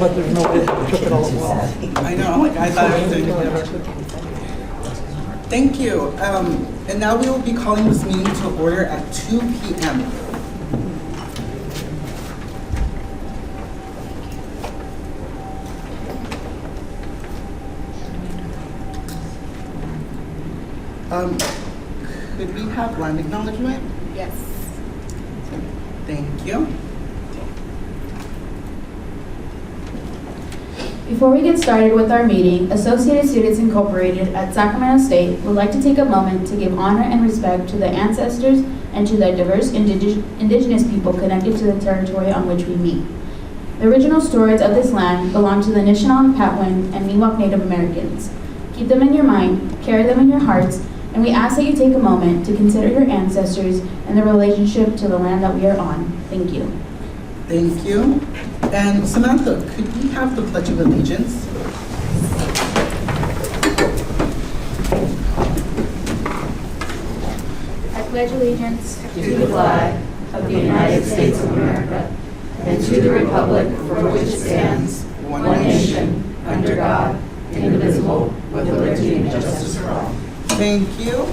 But there's no way to took it all off. I know, like I thought I was doing it. Thank you. And now we will be calling this meeting to order at 2 p.m. Could we have land acknowledgement? Yes. Thank you. Before we get started with our meeting, Associated Students Incorporated at Sacramento State would like to take a moment to give honor and respect to the ancestors and to the diverse indigenous people connected to the territory on which we meet. The original stewards of this land belong to the Anishinaabe, Patwin, and Miwok Native Americans. Keep them in your mind, carry them in your hearts, and we ask that you take a moment to consider your ancestors and their relationship to the land that we are on. Thank you. Thank you. And Samantha, could we have the Pledge of Allegiance? I pledge allegiance to the flag of the United States of America and to the republic for which it stands, one nation, under God, indivisible, with liberty and justice for all. Thank you.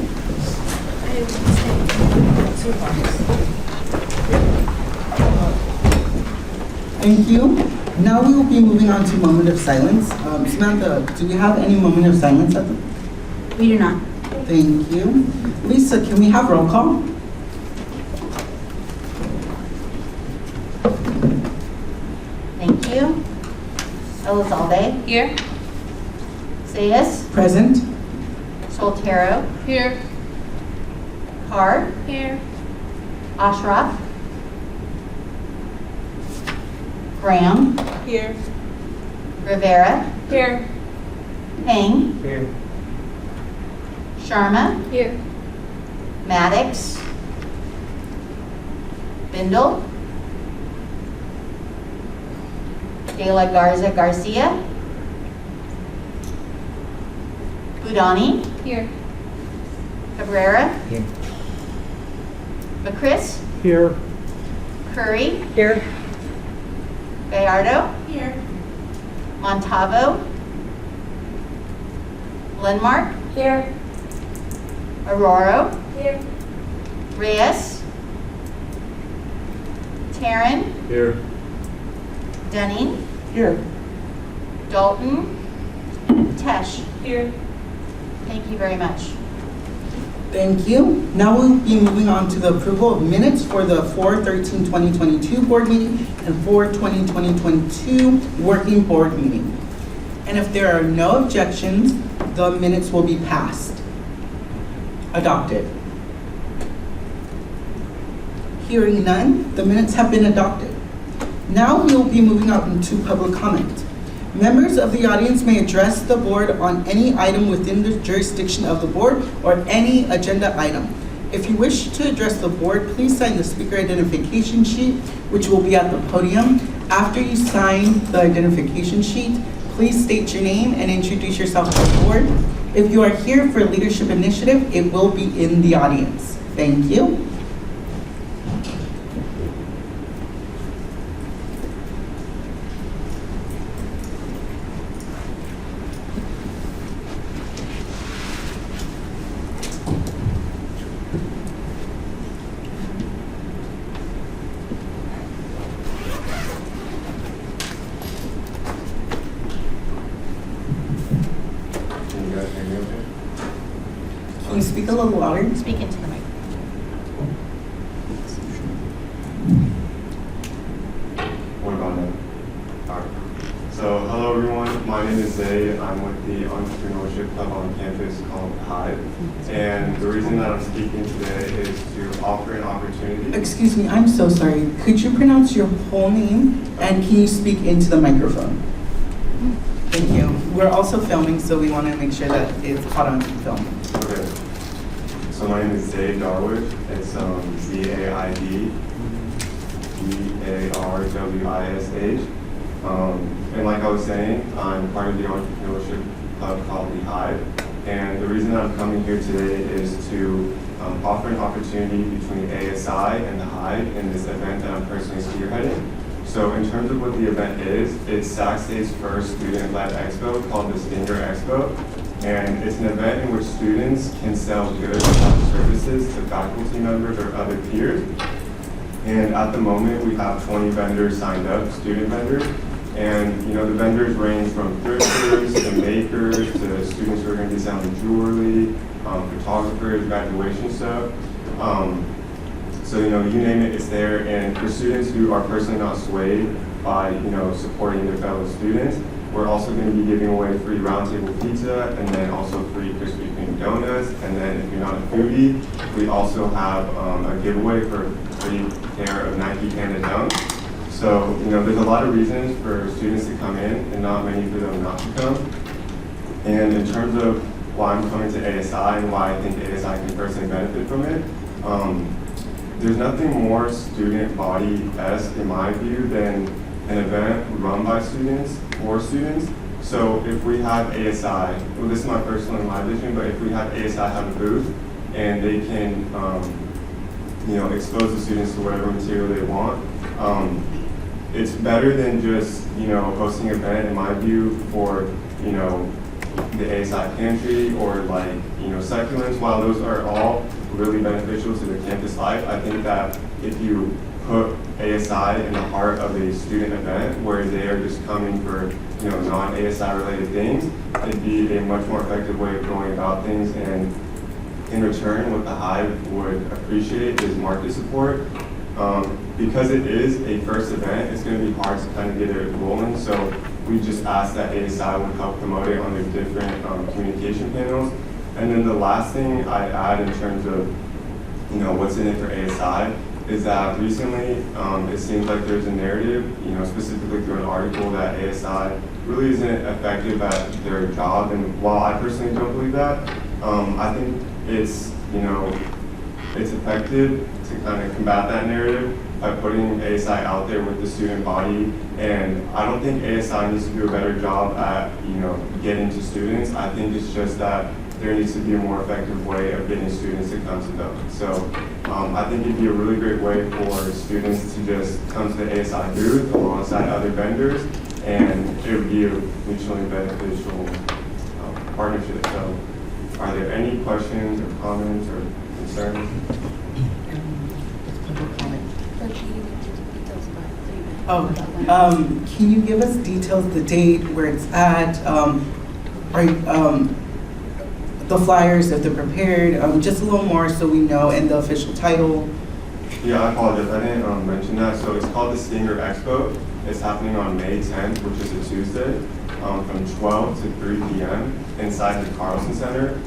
Thank you. Now we will be moving on to moment of silence. Samantha, do we have any moment of silence at the? We do not. Thank you. Lisa, can we have roll call? Thank you. Elizalde. Here. Zayas. Present. Soltero. Here. Carr. Here. Ashraf. Graham. Here. Rivera. Here. Peng. Here. Sharma. Here. Maddox. Bindle. De La Garza Garcia. Budani. Here. Cabrera. Here. McCris. Here. Curry. Here. Gallardo. Here. Montalvo. Lenmark. Here. Aurora. Here. Reyes. Taryn. Here. Dunning. Here. Dalton. Tesh. Here. Thank you very much. Thank you. Now we'll be moving on to the approval of minutes for the 4/13/2022 board meeting and 4/20/2022 working board meeting. And if there are no objections, the minutes will be passed. Adopted. Hearing none, the minutes have been adopted. Now we will be moving on to public comment. Members of the audience may address the board on any item within the jurisdiction of the board or any agenda item. If you wish to address the board, please sign the speaker identification sheet, which will be at the podium. After you sign the identification sheet, please state your name and introduce yourself to the board. If you are here for leadership initiative, it will be in the audience. Thank you. Can you speak a little louder? Speak into the mic. What about that? All right. So, hello everyone. My name is Zay. I'm with the entrepreneurship club on campus called Hive. And the reason that I'm speaking today is to offer an opportunity. Excuse me, I'm so sorry. Could you pronounce your whole name and can you speak into the microphone? Thank you. We're also filming, so we want to make sure that it's caught on film. Okay. So my name is Zay Darwish. It's Z-A-I-D D-A-R-W-I-S-H. And like I was saying, I'm part of the entrepreneurship club called the Hive. And the reason I'm coming here today is to offer an opportunity between ASI and the Hive in this event that I'm personally spearheading. So in terms of what the event is, it's Sac State's first student-led expo called the Stinger Expo. And it's an event in which students can sell goods and services to faculty members or other peers. And at the moment, we have 20 vendors signed up, student vendors. And the vendors range from thrifters to makers to students who are going to be selling jewelry, photographers, graduation stuff. So you name it, it's there. And for students who are personally not swayed by supporting their fellow students, we're also going to be giving away free roundtable pizza and then also free Krispy Kreme donuts. And then if you're not a foodie, we also have a giveaway for a free pair of Nike Panda Dunks. So, there's a lot of reasons for students to come in and not many for them not to come. And in terms of why I'm coming to ASI and why I think ASI can personally benefit from it, there's nothing more student body-esque in my view than an event run by students for students. So if we have ASI, well, this is my personal and my vision, but if we have ASI have a booth and they can, expose the students to whatever material they want, it's better than just, hosting an event, in my view, for, the ASI pantry or succulents. While those are all really beneficial to the campus life, I think that if you put ASI in the heart of a student event where they are just coming for, non-ASI related things, it'd be a much more effective way of going about things. And in return, what the Hive would appreciate is market support. Because it is a first event, it's going to be hard to kind of get it rolling. So we just asked that ASI would help promote it on their different communication panels. And then the last thing I'd add in terms of, what's in it for ASI is that recently it seems like there's a narrative, specifically through an article, that ASI really isn't effective at their job. And while I personally don't believe that, I think it's, it's effective to kind of combat that narrative by putting ASI out there with the student body. And I don't think ASI needs to do a better job at, getting to students. I think it's just that there needs to be a more effective way of getting students to come to them. So I think it'd be a really great way for students to just come to the ASI booth alongside other vendors, and it would be a mutually beneficial partnership. So are there any questions or comments or concerns? Can you give us details, the date, where it's at, the flyers, if they're prepared, just a little more so we know, and the official title? Yeah, I apologize, I didn't mention that. So it's called the Stinger Expo. It's happening on May 10th, which is a Tuesday, from 12 to 3 p.m. inside the Carlson Center.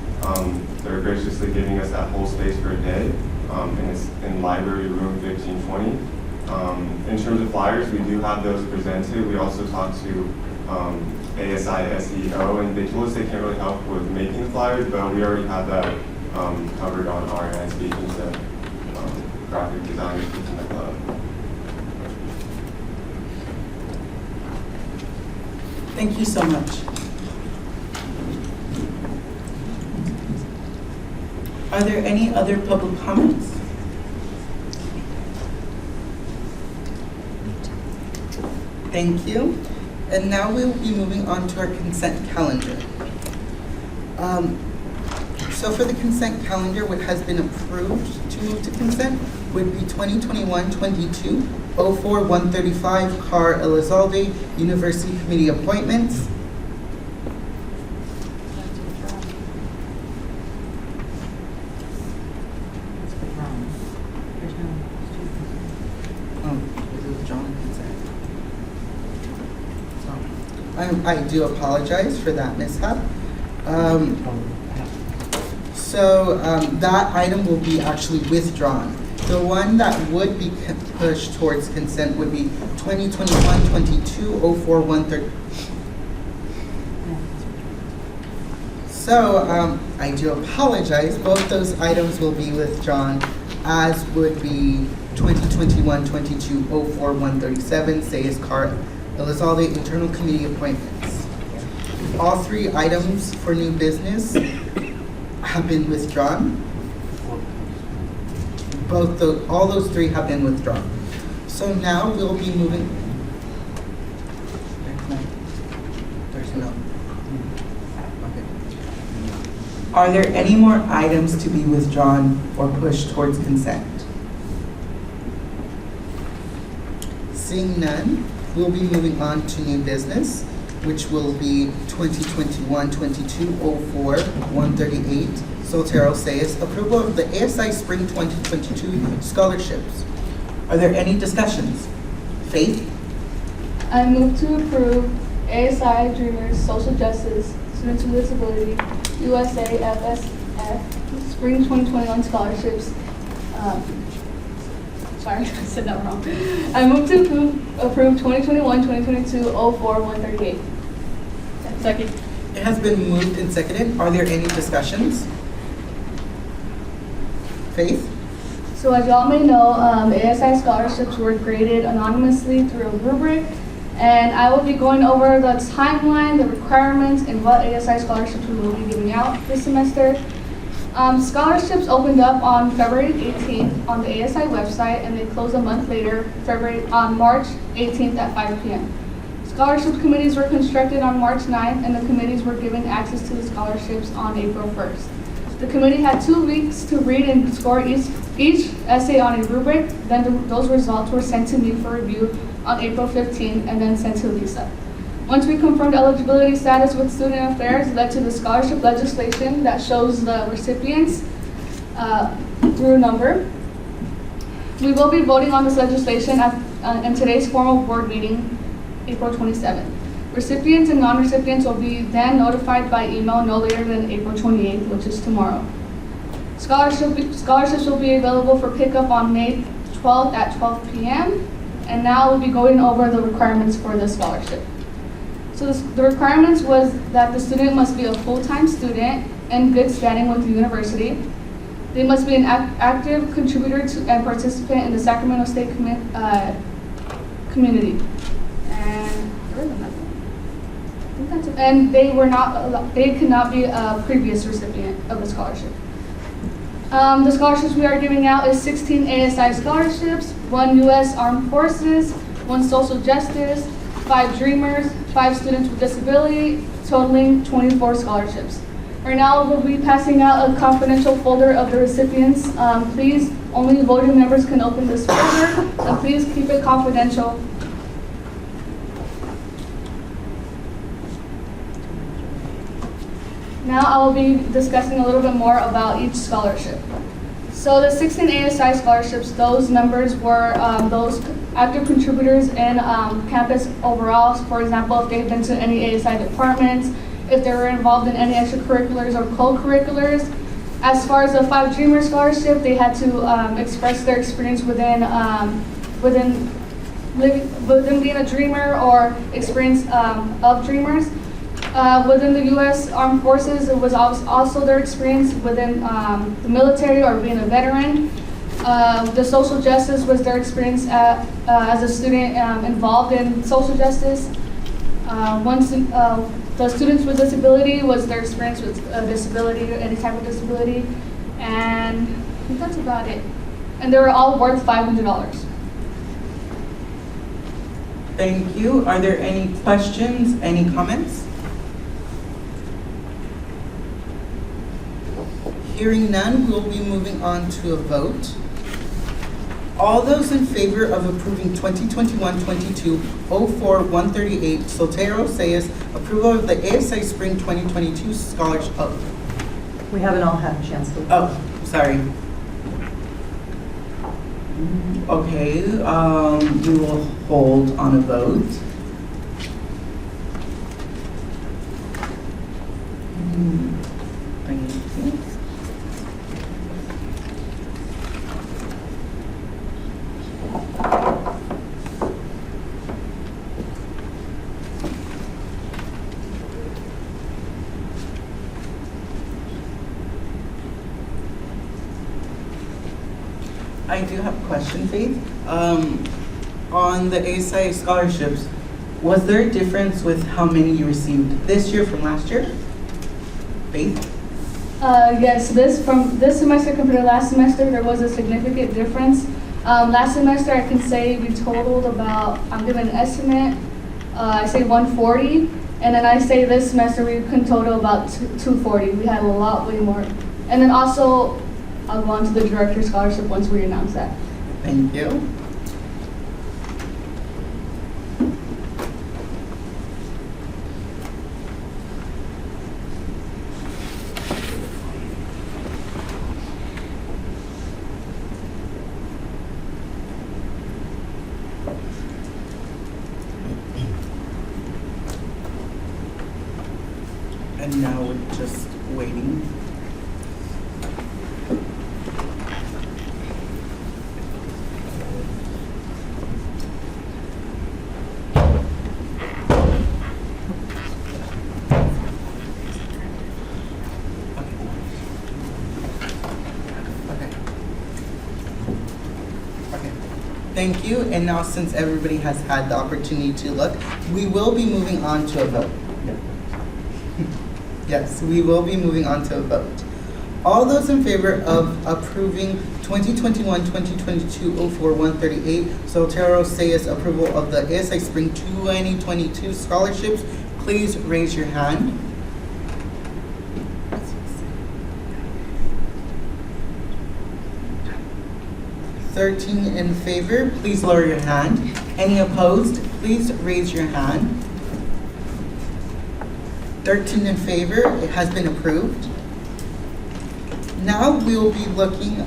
They're graciously giving us that whole space for a day, and it's in library room 1520. In terms of flyers, we do have those presented. We also talked to ASI SEO, and they told us they can't really help with making the flyers, but we already have that covered on our end, speaking to graphic designers within the club. Thank you so much. Are there any other public comments? Thank you. And now we'll be moving on to our consent calendar. So for the consent calendar, what has been approved to move to consent would be 2021-22, 04-135 Carr Elizalde University Committee appointments. I do apologize for that mishap. So that item will be actually withdrawn. The one that would be pushed towards consent would be 2021-22, 04-130. So I do apologize. Both those items will be withdrawn, as would be 2021-22, 04-137, Sayes Carr Elizalde Internal Committee appointments. All three items for new business have been withdrawn. All those three have been withdrawn. So now we'll be moving. to know. Okay. Are there any more items to be withdrawn or pushed towards consent? Seeing none, we'll be moving on to new business, which will be 2021-22-04-138, Soltero Sayas, approval of the ASI Spring 2022 scholarships. Are there any discussions? Faith? I move to approve ASI Dreamers Social Justice Students with Disability USA FSF Spring 2021 scholarships. Sorry, I said that wrong. I move to approve 2021-2022-04-138. Second. It has been moved and seconded. Are there any discussions? Faith? So as y'all may know, ASI scholarships were graded anonymously through a rubric, and I will be going over the timeline, the requirements, and what ASI scholarships we will be giving out this semester. Scholarships opened up on February 18th on the ASI website, and they closed a month later, on March 18th at 5 p.m. Scholarship committees were constructed on March 9th, and the committees were given access to the scholarships on April 1st. The committee had 2 weeks to read and score each essay on a rubric. Then those results were sent to me for review on April 15th and then sent to Lisa. Once we confirmed eligibility status with Student Affairs, led to the scholarship legislation that shows the recipients through number. We will be voting on this legislation in today's formal board meeting, April 27th. Recipients and non-recipients will be then notified by email no later than April 28th, which is tomorrow. Scholarships will be available for pickup on May 12th at 12 p.m. And now we'll be going over the requirements for the scholarship. So the requirements was that the student must be a full-time student in good standing with the university. They must be an active contributor to and participant in the Sacramento State community. And there is another one. I think that's it. And they could not be a previous recipient of the scholarship. The scholarships we are giving out is 16 ASI scholarships, 1 U.S. Armed Forces, 1 Social Justice, 5 Dreamers, 5 Students with Disability, totaling 24 scholarships. Right now, we'll be passing out a confidential folder of the recipients. Please, only voting members can open this folder, and please keep it confidential. Now I will be discussing a little bit more about each scholarship. So the 16 ASI scholarships, those members were those active contributors in campus overall. For example, if they've been to any ASI departments, if they were involved in any extracurriculars or co-curriculars. As far as the 5 Dreamers scholarship, they had to express their experience within being a dreamer or experience of dreamers. Within the U.S. Armed Forces, it was also their experience within the military or being a veteran. The social justice was their experience as a student involved in social justice. The students with disability was their experience with disability, any type of disability. And I think that's about it. And they were all worth $500. Thank you. Are there any questions, any comments? Hearing none, we'll be moving on to a vote. All those in favor of approving 2021-22-04-138 Soltero Sayas approval of the ASI Spring 2022 scholarship. Oh, We haven't all had a chance to. oh, sorry. Okay, we will hold on a vote. Thank you. I do have a question, Faith. On the ASI scholarships, was there a difference with how many you received this year from last year? Faith? Yes, this semester compared to last semester, there was a significant difference. Last semester, I can say we totaled about, I'm giving an estimate, I say 140, And then I say this semester we can total about 240. We had a lot, way more. And then also, I'll go on to the director scholarship once we announce that. Thank you. And now we're just waiting. Okay. Thank you. And now, since everybody has had the opportunity to look, we will be moving on to a vote. Yes, we will be moving on to a vote. All those in favor of approving 2021-2022-04-138 Soltero Sayas approval of the ASI Spring 2022 scholarships, please raise your hand. Thirteen in favor, please lower your hand. Any opposed, please raise your hand. 13 in favor, it has been approved. Now we will be moving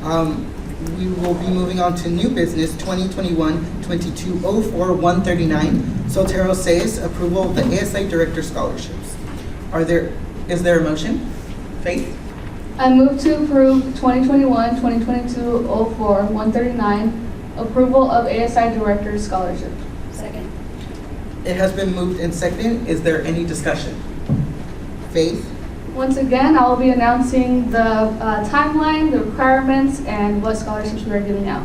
on to new business 2021-22-04-139 Soltero Sayas approval of the ASI Director Scholarships. Is there a motion? Faith? I move to approve 2021-2022-04-139 approval of ASI Director Scholarship. Second. It has been moved and seconded. Is there any discussion? Faith? Once again, I will be announcing the timeline, the requirements, and what scholarships we are giving out.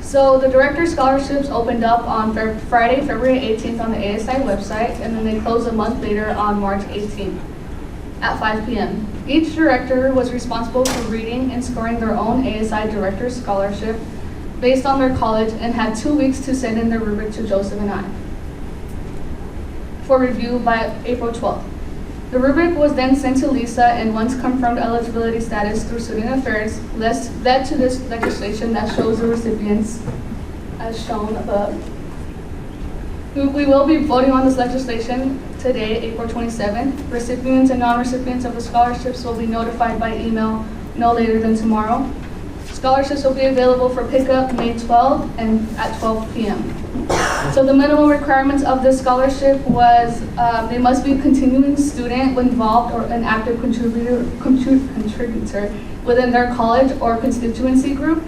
So the Director Scholarships opened up on Friday, February 18th on the ASI website, and then they closed a month later on March 18th at 5 p.m. Each director was responsible for reading and scoring their own ASI Director Scholarship based on their college and had 2 weeks to send in their rubric to Joseph and I for review by April 12th. The rubric was then sent to Lisa, and once confirmed eligibility status through Student Affairs, led to this legislation that shows the recipients as shown above. We will be voting on this legislation today, April 27th. Recipients and non-recipients of the scholarships will be notified by email no later than tomorrow. Scholarships will be available for pickup May 12th and at 12 p.m. So the minimum requirements of this scholarship was they must be a continuing student involved or an active contributor within their college or constituency group.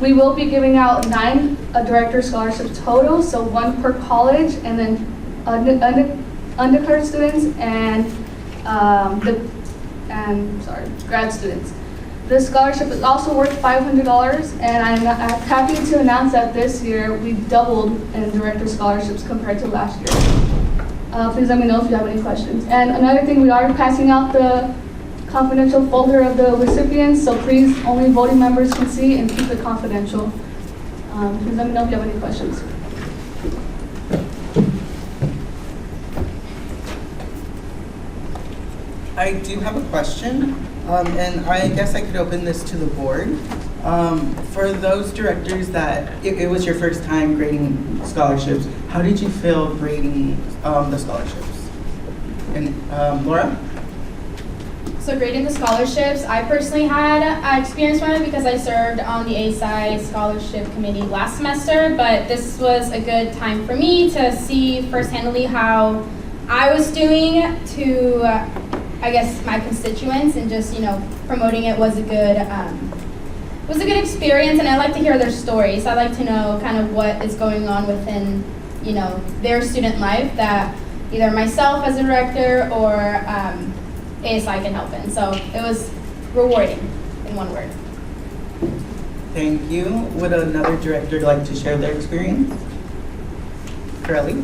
We will be giving out 9 director scholarships total, so 1 per college, and then undergrad students and grad students. This scholarship is also worth $500, and I'm happy to announce that this year we doubled in director scholarships compared to last year. Please let me know if you have any questions. And another thing, we are passing out the confidential folder of the recipients, so please only voting members can see and keep it confidential. Please let me know if you have any questions. I do have a question, and I guess I could open this to the board. For those directors that it was your first time grading scholarships, how did you feel grading the scholarships? And Laura? So grading the scholarships, I personally had experience from it because I served on the ASI Scholarship Committee last semester, but this was a good time for me to see first-handedly how I was doing to, I guess, my constituents, and just, promoting it was a good experience, and I like to hear their stories. I like to know kind of what is going on within, their student life that either myself as a director or ASI can help in. So it was rewarding, in one word. Thank you. Would another director like to share their experience? Curly?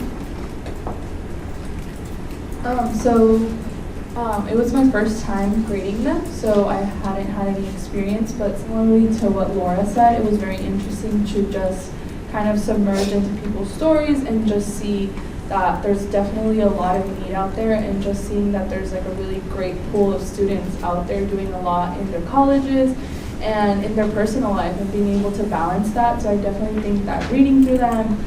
It was my first time grading them, so I hadn't had any experience, but similarly to what Laura said, it was very interesting to just kind of submerge into people's stories and just see that there's definitely a lot of need out there, and just seeing that there's like a really great pool of students out there doing a lot in their colleges and in their personal life and being able to balance that. So I definitely think that reading through them,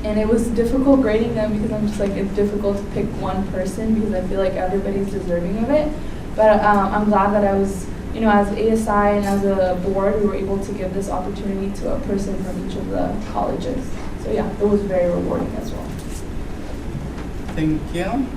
and it was difficult grading them because I'm just like, it's difficult to pick one person because I feel like everybody's deserving of it. But I'm glad that I was, as ASI and as a board, we were able to give this opportunity to a person from each of the colleges. So yeah, it was very rewarding as well. Thank you.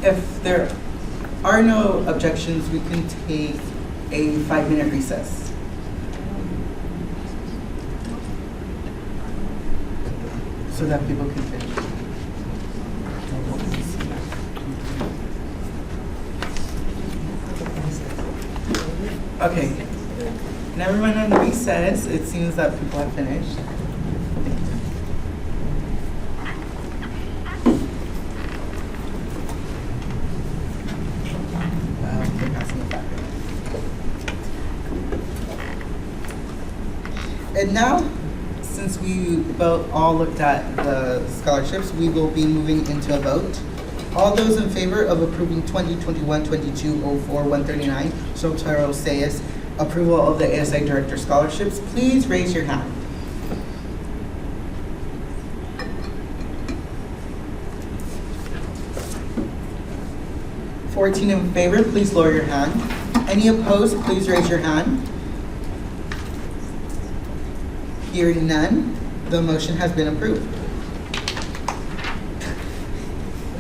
If there are no objections, we can take a 5-minute recess. So that people can finish. Okay. Now everyone on recess. It seems that people have finished. And now, since we both all looked at the scholarships, we will be moving into a vote. All those in favor of approving 2021-22-04-139 Soltero Sayas approval of the ASI Director Scholarships, please raise your hand. (14) in favor, please lower your hand. Any opposed, please raise your hand. Hearing none, the motion has been approved.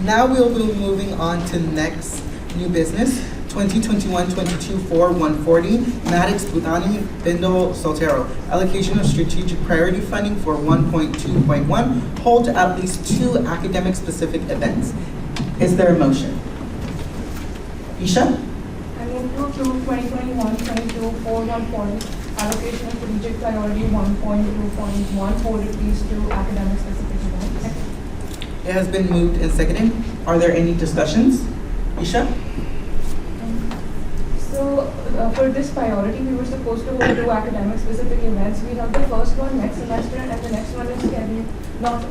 Now we'll be moving on to next new business, 2021-22-4-140, Maddox, Budani, Bindle, Soltero. Allocation of strategic priority funding for 1.2.1, hold at least 2 academic specific events. Is there a motion? Isha? I move to approve 2021-22-4-140, allocation of strategic priority 1.2.1, hold at least 2 academic specific events. It has been moved and seconded. Are there any discussions? Isha? So for this priority, we were supposed to hold 2 academic specific events. We have the first one next semester, and the next one is scheduled, last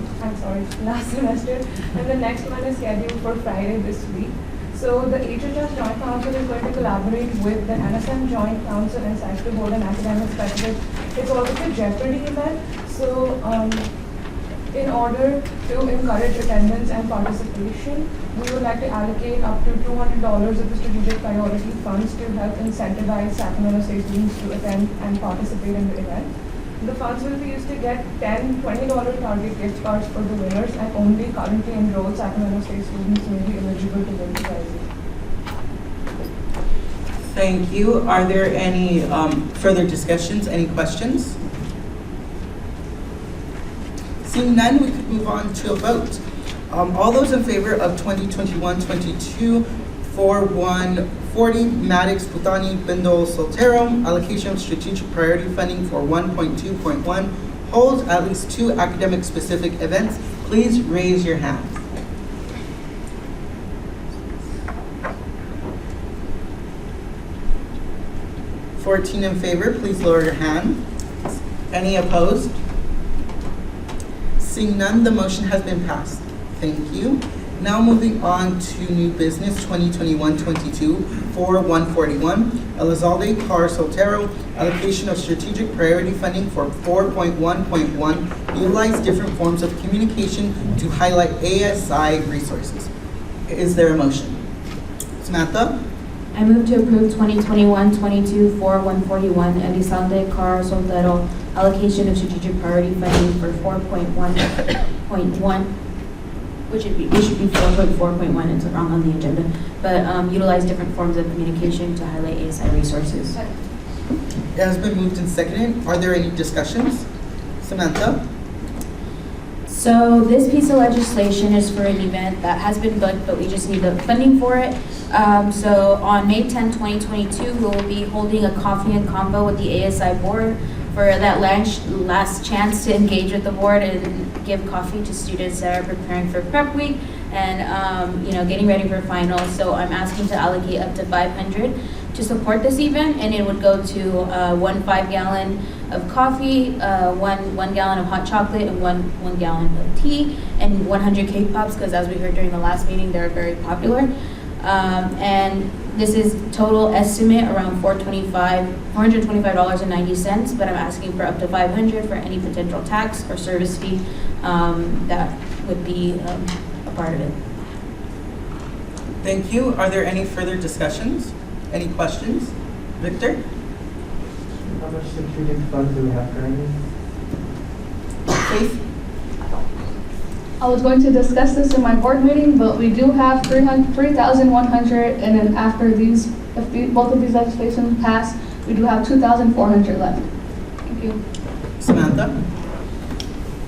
semester, and the next one is scheduled for Friday this week. So the HHS Joint Council is going to collaborate with the NSM Joint Council and SAIS to hold an academic specific. It's also a Jeopardy event. So in order to encourage attendance and participation, we would like to allocate up to $200 of the strategic priority funds to help incentivize Sacramento State students to attend and participate in the event. The funds will be used to get $20 target gift cards for the winners, and only currently enrolled Sacramento State students may be eligible to win the prizes. Thank you. Are there any further discussions, any questions? Seeing none, we could move on to a vote. All those in favor of 2021-22-4-140, Maddox, Putani, Bindle, Soltero, allocation of strategic priority funding for 1.2.1, holds at least 2 academic specific events, please raise your hand. (14) in favor, please lower your hand. Any opposed? Seeing none, the motion has been passed. Thank you. Now moving on to new business 2021-22-4-141, Elizalde Carr Soltero, allocation of strategic priority funding for 4.1.1, utilize different forms of communication to highlight ASI resources. Is there a motion? Samantha? I move to approve 2021-22-4-141, Elizalde Carr Soltero, allocation of strategic priority funding for 4.1.1, which should be 4.4.1, it's wrong on the agenda, but utilize different forms of communication to highlight ASI resources. It has been moved and seconded. Are there any discussions? Samantha? So this piece of legislation is for an event that has been booked, but we just need the funding for it. So on May 10, 2022, we will be holding a coffee and combo with the ASI board for that last chance to engage with the board and give coffee to students that are preparing for prep week and getting ready for finals. So I'm asking to allocate up to $500 to support this event, and it would go to 1 5-gallon of coffee, 1 gallon of hot chocolate, and 1 gallon of tea, and 100 K-Pops, because as we heard during the last meeting, they're very popular. And this is total estimate around $425.90, but I'm asking for up to $500 for any potential tax or service fee that would be a part of it. Thank you. Are there any further discussions? Any questions? Victor? How much security funds do we have currently? Faith? I was going to discuss this in my board meeting, but we do have 3,100, and then after these, if both of these legislations pass, we do have 2,400 left. Thank you. Samantha?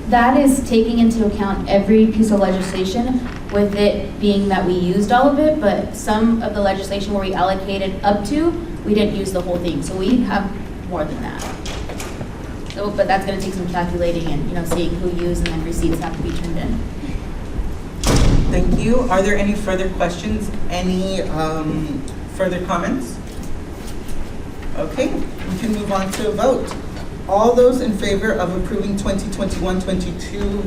That is taking into account every piece of legislation, with it being that we used all of it, but some of the legislation where we allocated up to, we didn't use the whole thing, so we have more than that. So, but that's gonna take some calculating and, seeing who used, and then receipts have to be turned in. Thank you. Are there any further questions? Any further comments? Okay, we can move on to a vote. All those in favor of approving 2021-22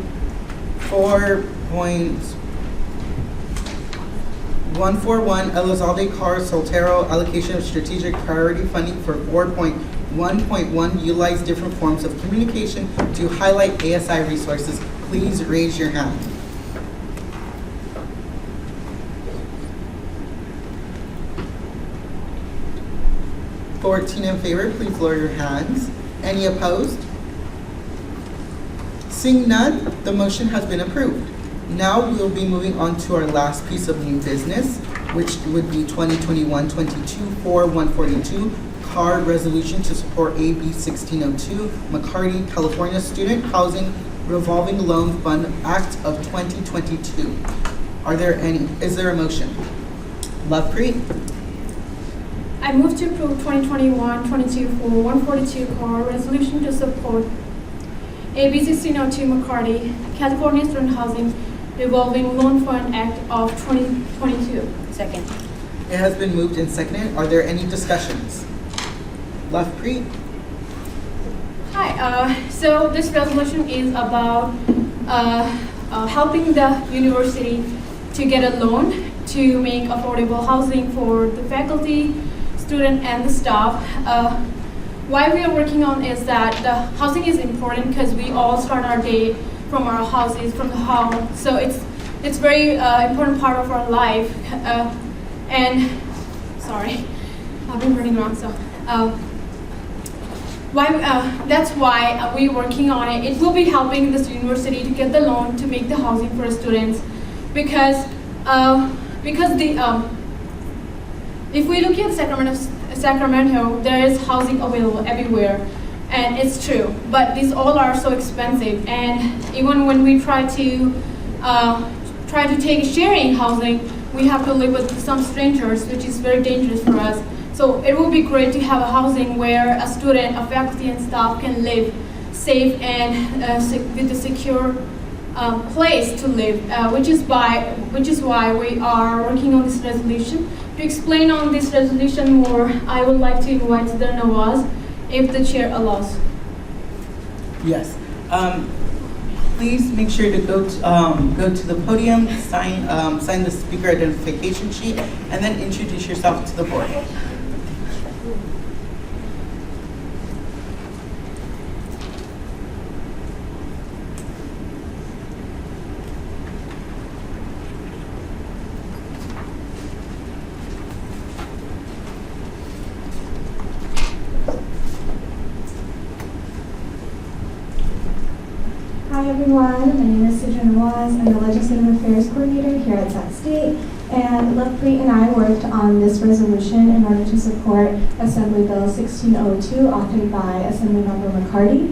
4.141 Elizalde Carr Soltero allocation of strategic priority funding for 4.1.1 utilize different forms of communication to highlight ASI resources. Please raise your hand. (14) in favor, please lower your hands. Any opposed? Seeing none, the motion has been approved. Now we'll be moving on to our last piece of new business, which would be 2021-22 4.142 CAR resolution to support AB 1602 McCarty, California Student Housing Revolving Loan Fund Act of 2022. Is there a motion? Lovepreet? I move to approve 2021-22 4.142 CAR resolution to support AB 1602 McCarty, California Student Housing Revolving Loan Fund Act of 2022. Second. It has been moved and seconded. Are there any discussions? Lovepreet? Hi, so this resolution is about helping the university to get a loan to make affordable housing for the faculty, student, and the staff. Why we are working on is that the housing is important because we all start our day from our houses, from the home. So it's very important part of our life. And sorry, I've been running around. So that's why we're working on it. It will be helping this university to get the loan to make the housing for students, because if we look at Sacramento, there is housing available everywhere, and it's true. But these all are so expensive, and even when we try to take sharing housing, we have to live with some strangers, which is very dangerous for us. So it would be great to have a housing where a student, a faculty, and staff can live safe and with a secure place to live, which is why we are working on this resolution. To explain on this resolution more, I would like to invite the Nawaz, if the chair allows. Yes. Please make sure to go to the podium, sign the speaker identification sheet, and then introduce yourself to the board. Hi everyone, my name is Sidra Nawaz. I'm the Legislative Affairs Coordinator here at Sac State, and Lovepreet and I worked on this resolution in order to support Assembly Bill 1602 authored by Assemblymember McCarty.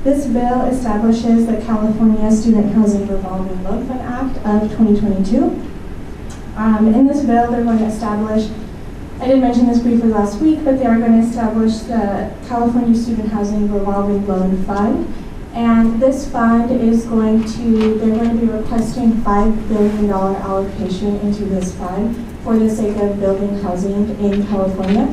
This bill establishes the California Student Housing Revolving Loan Fund Act of 2022. In this bill, they're going to establish, I did mention this briefly last week, but they are going to establish the California Student Housing Revolving Loan Fund. And this fund is they're going to be requesting $5 billion allocation into this fund for the sake of building housing in California.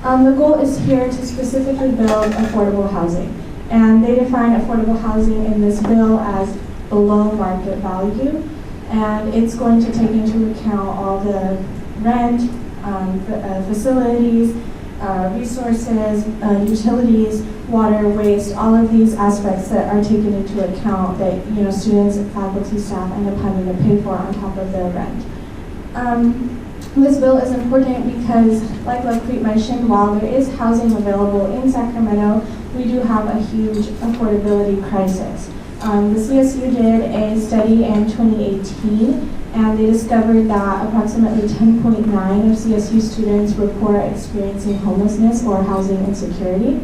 The goal is here to specifically build affordable housing. And they define affordable housing in this bill as below market value. And it's going to take into account all the rent, facilities, resources, utilities, water, waste, all of these aspects that are taken into account that students, faculty, staff end up having to pay for on top of their rent. This bill is important because, like Love Creek mentioned, while there is housing available in Sacramento, we do have a huge affordability crisis. The CSU did a study in 2018, and they discovered that approximately 10.9 of CSU students report experiencing homelessness or housing insecurity.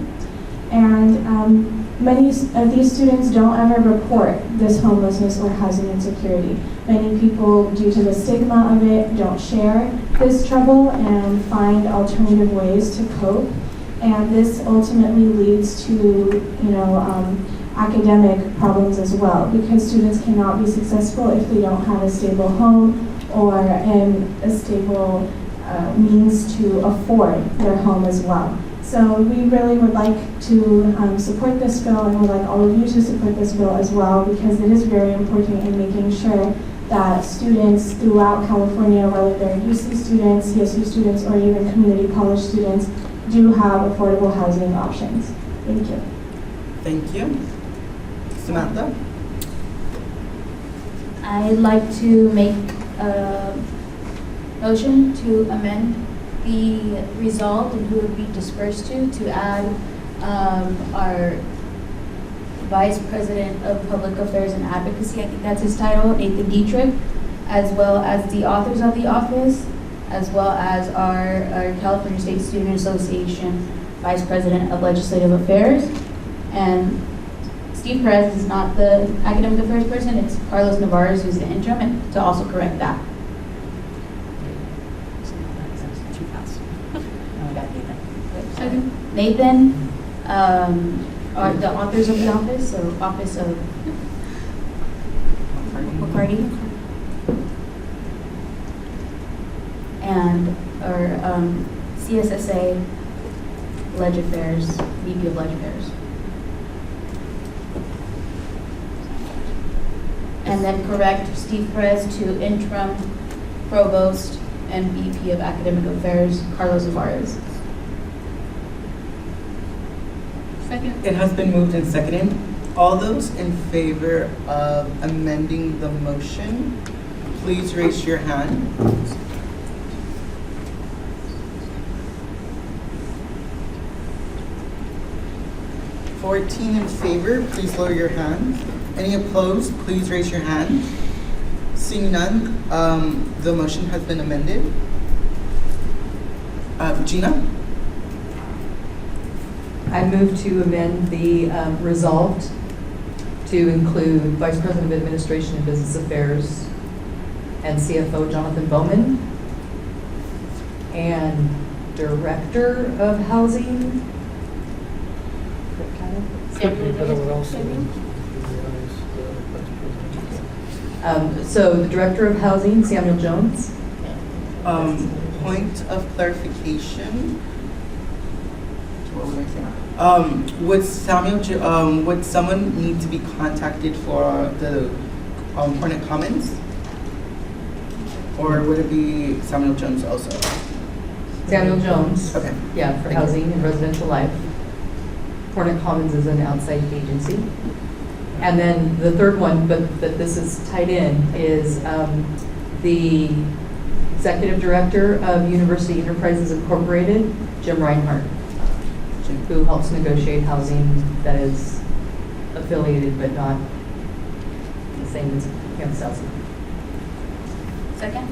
And many of these students don't ever report this homelessness or housing insecurity. Many people, due to the stigma of it, don't share this trouble and find alternative ways to cope. And this ultimately leads to, academic problems as well, because students cannot be successful if they don't have a stable home or a stable means to afford their home as well. So we really would like to support this bill, and would like all of you to support this bill as well, because it is very important in making sure that students throughout California, whether they're UC students, CSU students, or even community college students, do have affordable housing options. Thank you. Thank you. Samantha? I'd like to make a motion to amend the resolved and who would be dispersed to add our Vice President of Public Affairs and Advocacy, I think that's his title, Nathan Dietrich, as well as the authors of the office, as well as our California State Student Association Vice President of Legislative Affairs. And Steve Perez is not the academic affairs person, it's Carlos Navarez who's the interim, and to also correct that. Nathan, are the authors of the office, so Office of McCarty, and our CSSA Ledge Affairs, VP of Ledge Affairs. And then correct Steve Perez to interim provost and VP of Academic Affairs, Carlos Navarez. Second. It has been moved and seconded. All those in favor of amending the motion, please raise your hand. (14) in favor, please lower your hand. Any opposed, please raise your hand. Seeing none, the motion has been amended. Gina? I move to amend the resolved to include Vice President of Administration and Business Affairs and CFO Jonathan Bowman and Director of Housing. So the Director of Housing, Samuel Jones. Point of clarification. What was I saying? Would someone need to be contacted for the pertinent comments? Or would it be Samuel Jones also? Samuel Jones. Okay. Yeah, for Thank housing you. and residential life. Hornet Commons is an outside agency. And then the third one, but that this is tied in, is the Executive Director of University Enterprises Incorporated, Jim Reinhardt, who helps negotiate housing that is affiliated but not the same as Campus Housing. Second?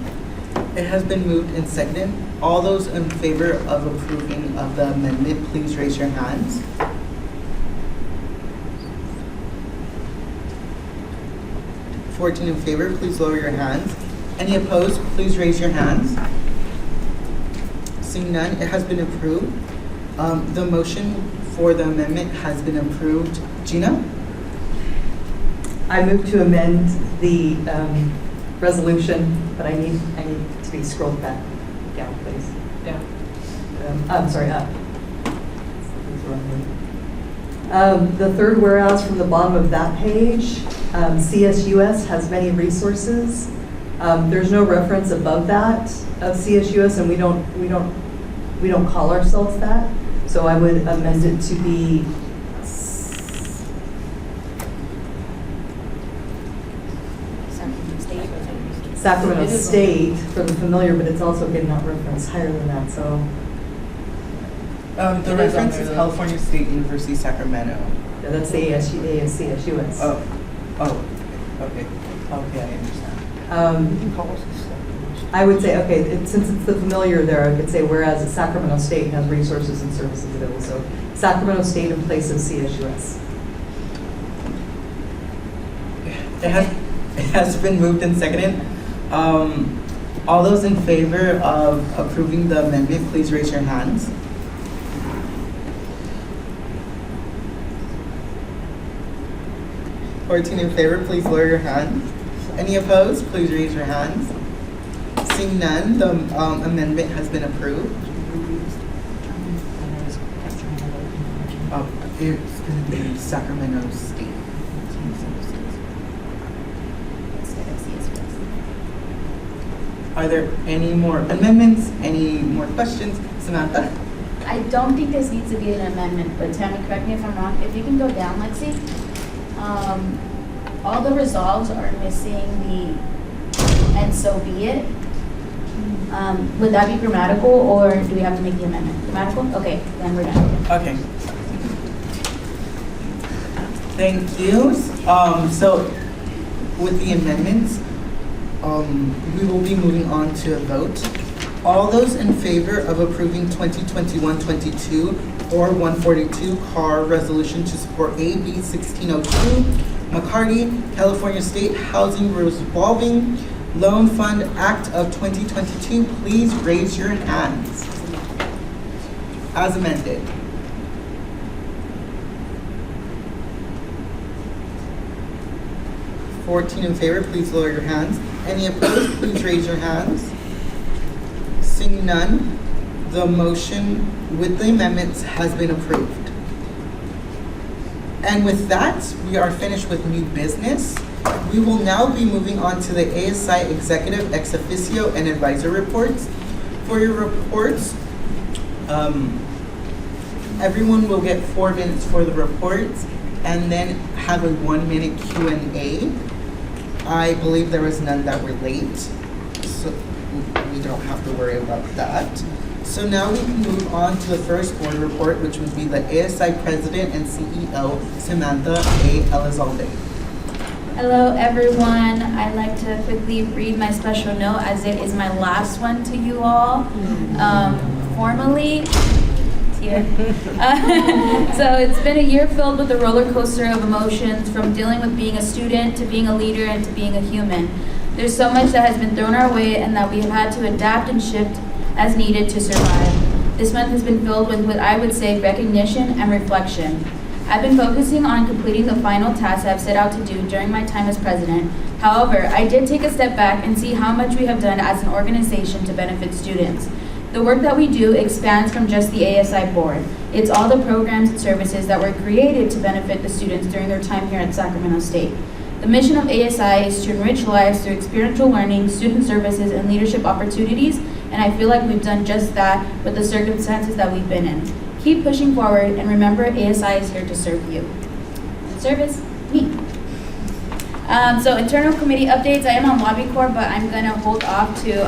It has been moved and seconded. All those in favor of approving of the amendment, please raise your hands. 14 in favor, please lower your hands. Any opposed, please raise your hands. Seeing none, it has been approved. The motion for the amendment has been approved. Gina? I move to amend the resolution, but I need to be scrolled back down, please. Down. I'm sorry, up. The third whereas from the bottom of that page, CSUS has many resources. There's no reference above that of CSUS, and we don't call ourselves that. So I would amend it to be Sacramento State for the familiar, but it's also getting that reference higher than that, so. The reference is California State University, Sacramento. Yeah, that's the CSUS. Okay, I understand. I would say, okay, since it's the familiar there, I could say whereas Sacramento State has resources and services available, so Sacramento State in place of CSUS. It has been moved and seconded. All those in favor of approving the amendment, please raise your hands. (14) in favor, please lower your hands. Any opposed, please raise your hands. Seeing none, the amendment has been approved. It's going to be Sacramento State. Are there any more amendments? Any more questions? Samantha? I don't think this needs to be an amendment, but Tammy, correct me if I'm wrong. If you can go down, Lexi. All the resolves are missing the "and so be it." Would that be grammatical, or do we have to make the amendment? Grammatical? Okay, then we're done. Okay. Thank you. So with the amendments, we will be moving on to a vote. All those in favor of approving 2021-22 or 142 car resolution to support AB 1602, McCarty, California State Housing Revolving Loan Fund Act of 2022, please raise your hands. As amended. (14) in favor, please lower your hands. Any opposed, please raise your hands. Seeing none, the motion with the amendments has been approved. And with that, we are finished with new business. We will now be moving on to the ASI Executive Ex Officio and Advisor reports. For your reports, everyone will get 4 minutes for the reports and then have a 1-minute Q&A. I believe there was none that were late, so we don't have to worry about that. So now we can move on to the first board report, which would be the ASI President and CEO, Samantha A. Elizalde. Hello, everyone. I'd like to quickly read my special note as it is my last one to you all. Formally, here. So it's been a year filled with a roller coaster of emotions, from dealing with being a student to being a leader and to being a human. There's so much that has been thrown our way and that we have had to adapt and shift as needed to survive. This month has been filled with what I would say recognition and reflection. I've been focusing on completing the final tasks I've set out to do during my time as president. However, I did take a step back and see how much we have done as an organization to benefit students. The work that we do expands from just the ASI board. It's all the programs and services that were created to benefit the students during their time here at Sacramento State. The mission of ASI is to enrich lives through experiential learning, student services, and leadership opportunities, and I feel like we've done just that with the circumstances that we've been in. Keep pushing forward, and remember, ASI is here to serve you. Service me. So internal committee updates. I am on Lobby Corps, but I'm going to hold off to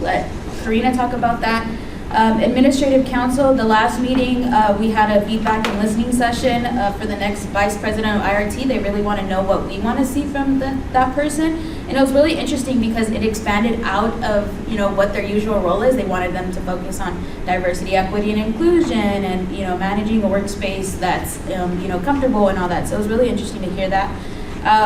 let Karina talk about that. Administrative Council, the last meeting, we had a feedback and listening session for the next Vice President of IRT. They really want to know what we want to see from that person. And it was really interesting because it expanded out of, what their usual role is. They wanted them to focus on diversity, equity, and inclusion and, managing a workspace that's, comfortable and all that. So it was really interesting to hear that.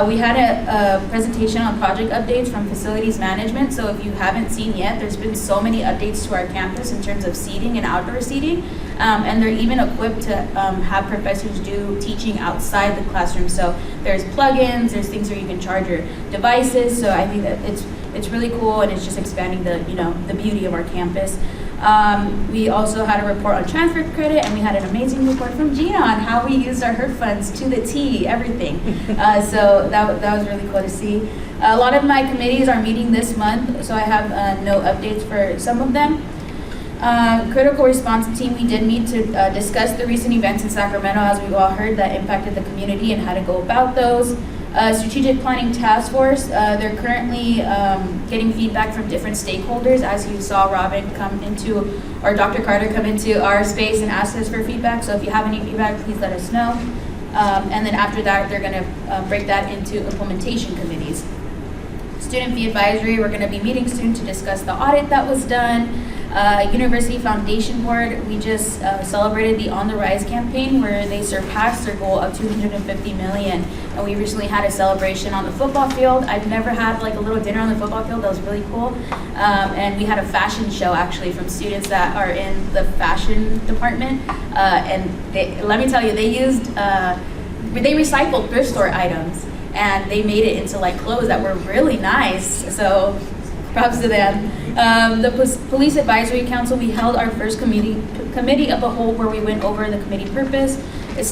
We had a presentation on project updates from facilities management, so if you haven't seen yet, there's been so many updates to our campus in terms of seating and outdoor seating, and they're even equipped to have professors do teaching outside the classroom. So there's plugins, there's things where you can charge your devices, so I think that it's really cool, and it's just expanding the beauty of our campus. We also had a report on transfer credit, and we had an amazing report from Gina on how we used our HERF funds to the T, everything. So that was really cool to see. A lot of my committees are meeting this month, so I have no updates for some of them. Critical response team, we did meet to discuss the recent events in Sacramento, as we've all heard, that impacted the community and how to go about those. Strategic Planning Task Force, they're currently getting feedback from different stakeholders. As you saw Robin or Dr. Carter come into our space and ask us for feedback. So if you have any feedback, please let us know. And then after that, they're gonna break that into implementation committees. Student Fee Advisory, we're gonna be meeting soon to discuss the audit that was done. University Foundation Board, we just celebrated the On the Rise campaign where they surpassed their goal of 250 million. And we recently had a celebration on the football field. I've never had like a little dinner on the football field. That was really cool. And we had a fashion show actually from students that are in the fashion department. And let me tell you, they recycled thrift store items and they made it into like clothes that were really nice. So props to them. The Police Advisory Council, we held our first committee of the whole where we went over the committee purpose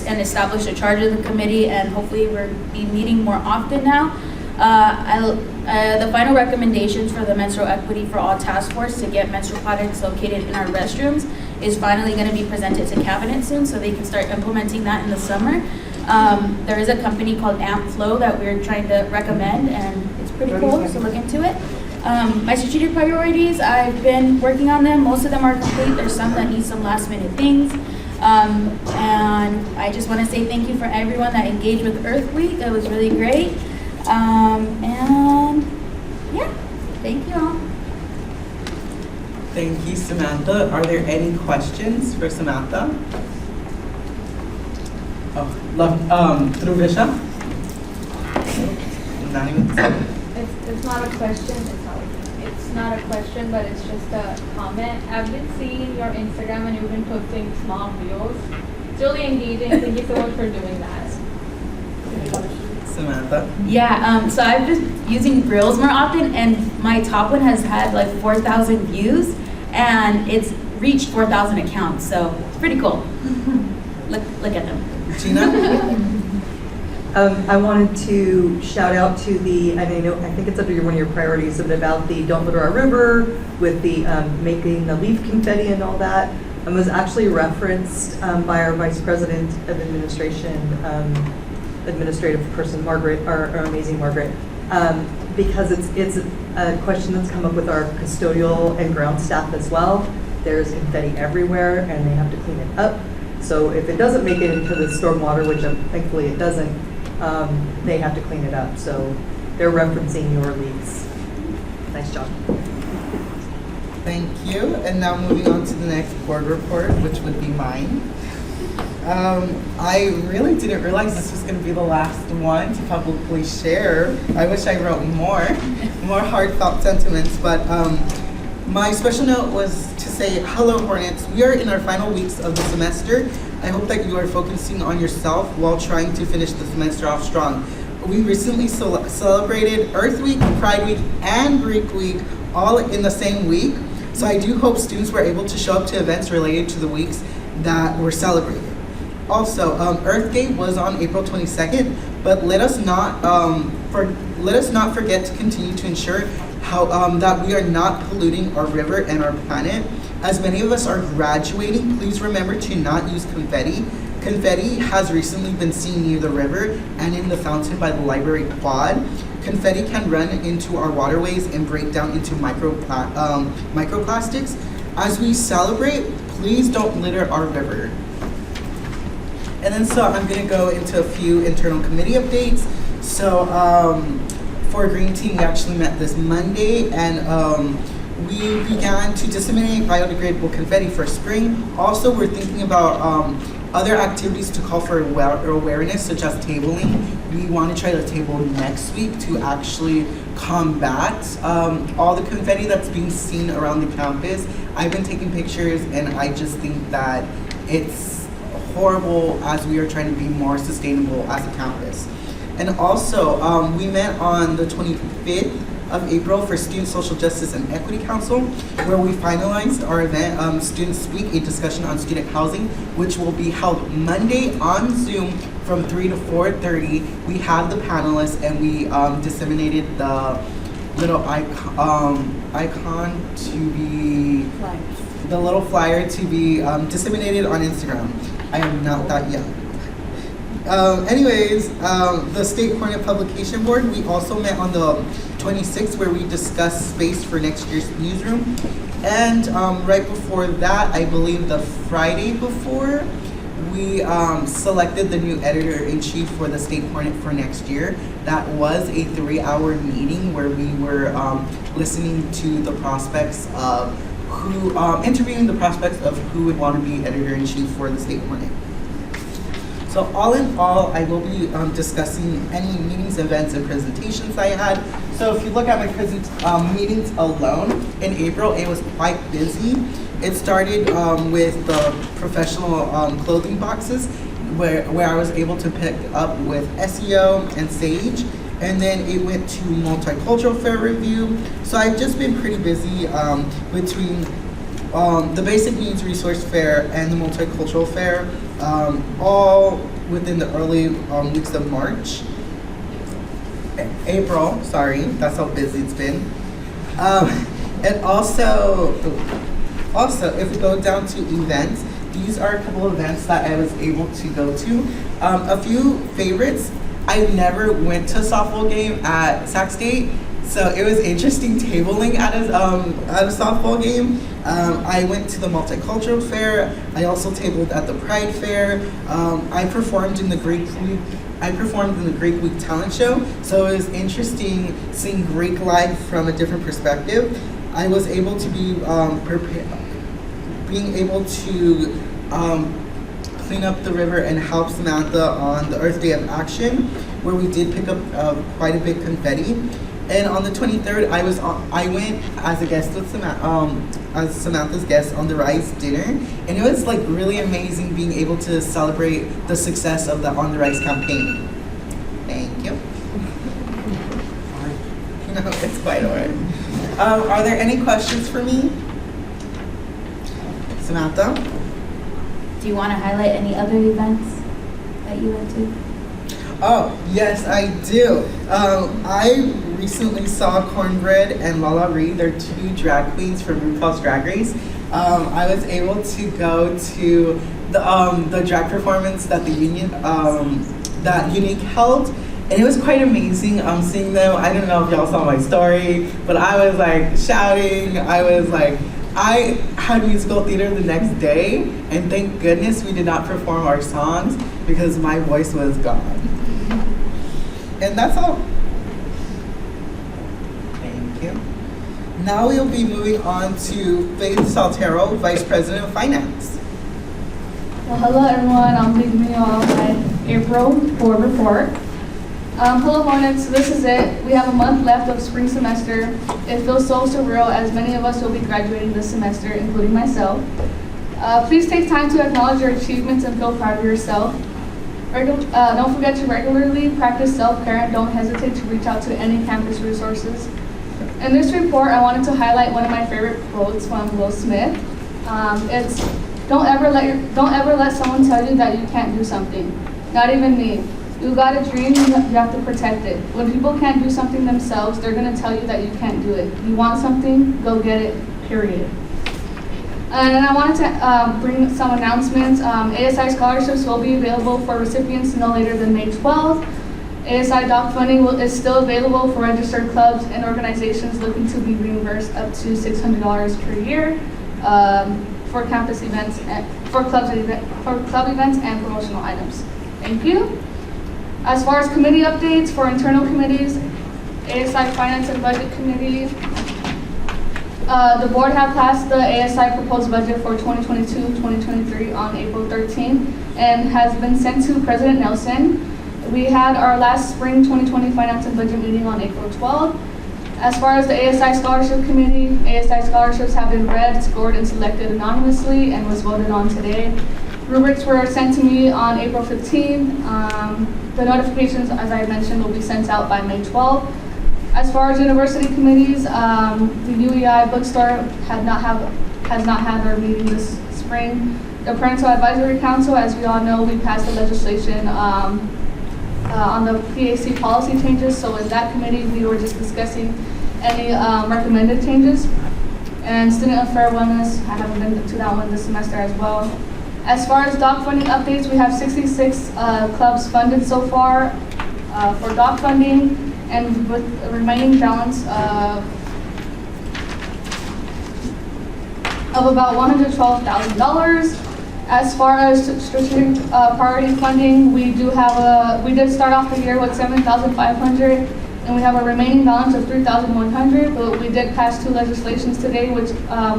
and established a charge of the committee, and hopefully we'll be meeting more often now. The final recommendations for the menstrual equity for all task force to get menstrual products located in our restrooms is finally going to be presented to cabinet soon, so they can start implementing that in the summer. There is a company called Amp Flow that we're trying to recommend, and it's pretty cool, so look into it. My strategic priorities, I've been working on them. Most of them are complete. There's some that need some last minute things. And I just want to say thank you for everyone that engaged with Earth Week. It was really great. And yeah, thank you all. Thank you, Samantha. Are there any questions for Samantha? Oh, love, through Bishop? Not even. It's not a question. It's not a question, but it's just a comment. I've been seeing your Instagram and you've been posting small reels. It's really engaging. Thank you so much for doing that. Samantha? Yeah, so I've been using Reels more often, and my top one has had like 4,000 views, and it's reached 4,000 accounts, so it's pretty cool. Look at them. Gina? I wanted to shout out to I think it's under one of your priorities, about the Don't Litter Our River with the making the leaf confetti and all that. And was actually referenced by our Vice President of Administration, administrative person, Margaret, our amazing Margaret, because it's a question that's come up with our custodial and ground staff as well. There's confetti everywhere and they have to clean it up. So if it doesn't make it into the stormwater, which thankfully it doesn't, they have to clean it up. So they're referencing your leaks. Nice job. Thank you. And now moving on to the next board report, which would be mine. I really didn't realize this was going to be the last one to publicly share. I wish I wrote more heartfelt sentiments, but my special note was to say, hello Hornets, we are in our final weeks of the semester. I hope that you are focusing on yourself while trying to finish the semester off strong. We recently celebrated Earth Week, Pride Week, and Greek Week all in the same week. So I do hope students were able to show up to events related to the weeks that were celebrated. Also, Earth Day was on April 22nd, but let us not forget to continue to ensure that we are not polluting our river and our planet. As many of us are graduating, please remember to not use confetti. Confetti has recently been seen near the river and in the fountain by the library quad. Confetti can run into our waterways and break down into microplastics. As we celebrate, please don't litter our river. And then so I'm gonna go into a few internal committee updates. So for Green Team, we actually met this Monday, and we began to disseminate biodegradable confetti for spring. Also, we're thinking about other activities to call for awareness, such as tabling. We want to try to table next week to actually combat all the confetti that's being seen around the campus. I've been taking pictures, and I just think that it's horrible as we are trying to be more sustainable as a campus. And also, we met on the 25th of April for Student Social Justice and Equity Council, where we finalized our event, Student Speak, a discussion on student housing, which will be held Monday on Zoom from 3 to 4:30. We had the panelists, and we disseminated the little icon to be, the little flyer to be disseminated on Instagram. I am not that young. The State Hornet Publication Board, we also met on the 26th, where we discussed space for next year's newsroom. And right before that, I believe the Friday before, we selected the new editor-in-chief for the State Hornet for next year. That was a 3-hour meeting where we were listening to the prospects of who, interviewing the prospects of who would want to be editor-in-chief for the State Hornet. So all in all, I will be discussing any meetings, events, and presentations I had. So if you look at my meetings alone, in April, it was quite busy. It started with the professional clothing boxes, where I was able to pick up with SEO and Sage. And then it went to multicultural fair review. So I've just been pretty busy between the basic needs resource fair and the multicultural fair, all within the early weeks of March. April, sorry, that's how busy it's been. And also, if we go down to events, these are a couple of events that I was able to go to. A few favorites. I never went to a softball game at Sac State, so it was interesting tabling at a softball game. I went to the multicultural fair. I also tabled at the Pride Fair. I performed in the Greek Week talent show, so it was interesting seeing Greek life from a different perspective. I was able to be being able to clean up the river and help Samantha on the Earth Day of Action, where we did pick up quite a bit of confetti. And on the 23rd, I went as a guest with as Samantha's guest on the Rise dinner, and it was like really amazing being able to celebrate the success of the On the Rise campaign. Thank you. No, it's quite alright. Are there any questions for me, Samantha? Do you want to highlight any other events that you went to? Oh, yes, I do. I recently saw Cornbread and Lala Ree. They're two drag queens from RuPaul's Drag Race. I was able to go to the drag performance that the Unique held, and it was quite amazing seeing them. I don't know if y'all saw my story, but I was like shouting. I had musical theater the next day, and thank goodness we did not perform our songs because my voice was gone. And that's all. Thank you. Now we'll be moving on to Faith Saltero, Vice President of Finance. Well, hello everyone. I'm leaving you all my April board report. Hello Hornets, this is it. We have a month left of spring semester. It feels so surreal as many of us will be graduating this semester, including myself. Please take time to acknowledge your achievements and feel proud of yourself. Don't forget to regularly practice self-care and don't hesitate to reach out to any campus resources. In this report, I wanted to highlight one of my favorite quotes from Will Smith. It's, don't ever let someone tell you that you can't do something. Not even me. You got a dream, you have to protect it. When people can't do something themselves, they're gonna tell you that you can't do it. You want something, go get it, period. And then I wanted to bring some announcements. ASI scholarships will be available for recipients no later than May 12th. ASI doc funding is still available for registered clubs and organizations looking to be reimbursed up to $600 per year for campus events, for club events and promotional items. Thank you. As far as committee updates for internal committees, ASI Finance and Budget Committee The board had passed the ASI proposed budget for 2022-2023 on April 13th and has been sent to President Nelson. We had our last spring 2020 finance and budget meeting on April 12th. As far as the ASI Scholarship Committee, ASI scholarships have been read, scored, and selected anonymously and was voted on today. Rubrics were sent to me on April 15th. The notifications, as I mentioned, will be sent out by May 12th. As far as university committees, the UEI bookstore has not had their meeting this spring. The Parental Advisory Council, as we all know, we passed the legislation on the PAC policy changes. So in that committee, we were just discussing any recommended changes. And Student Affair Wellness, I haven't been to that one this semester as well. As far as doc funding updates, we have 66 clubs funded so far for doc funding, and with a remaining balance of about $112,000. As far as strategic priority funding, we did start off the year with $7,500, and we have a remaining balance of $3,100. But we did pass 2 legislations today, which now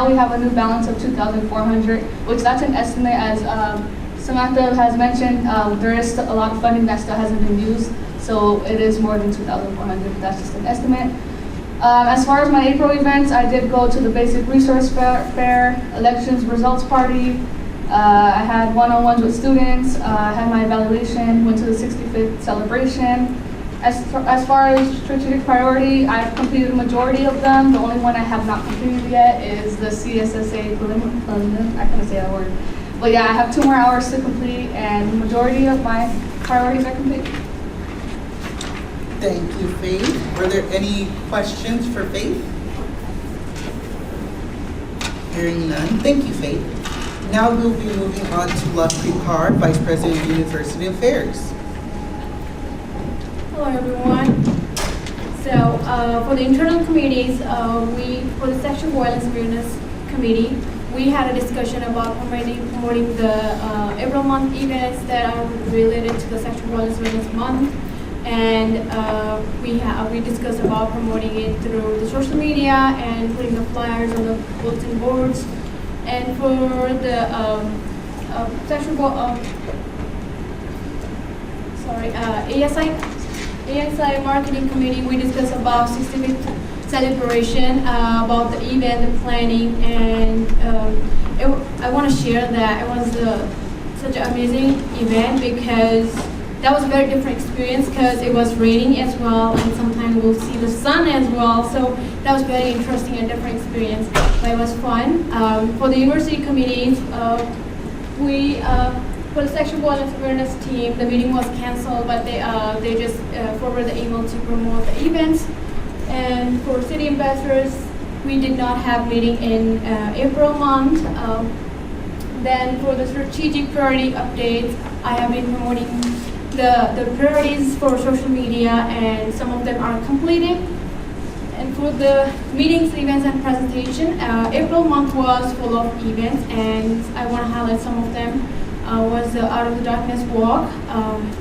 we have a new balance of $2,400, which that's an estimate. As Samantha has mentioned, there is a lot of funding that still hasn't been used, so it is more than $2,400. That's just an estimate. As far as my April events, I did go to the Basic Resource Fair, Elections Results Party. I had one-on-ones with students. I had my evaluation, went to the 65th celebration. As far as strategic priority, I've completed a majority of them. The only one I have not completed yet is the CSSA preliminary. I can't say that word. But yeah, I have 2 more hours to complete, and the majority of my priorities are complete. Thank you, Faith. Were there any questions for Faith? Hearing none. Thank you, Faith. Now we'll be moving on to Love Carr, Vice President of University Affairs. Hello, everyone. So, for the internal committees, for the Sexual Violence Awareness Committee, we had a discussion about promoting the April month events that are related to the Sexual Violence Awareness Month. And we discussed about promoting it through the social media and putting the flyers on the bulletin boards. And for the ASI Marketing Committee, we discussed about 65th celebration, about the event, the planning, and I want to share that it was such an amazing event because that was a very different experience because it was raining as well, and sometimes we'll see the sun as well. So that was very interesting and different experience, but it was fun. For the university committees, for the Sexual Violence Awareness team, the meeting was canceled, but they just forwarded the email to promote the events. And for city ambassadors, we did not have meeting in April month. Then for the strategic priority updates, I have been promoting the priorities for social media, and some of them are completed. And for the meetings, events, and presentation, April month was full of events, and I want to highlight some of them. Was the Out of the Darkness walk.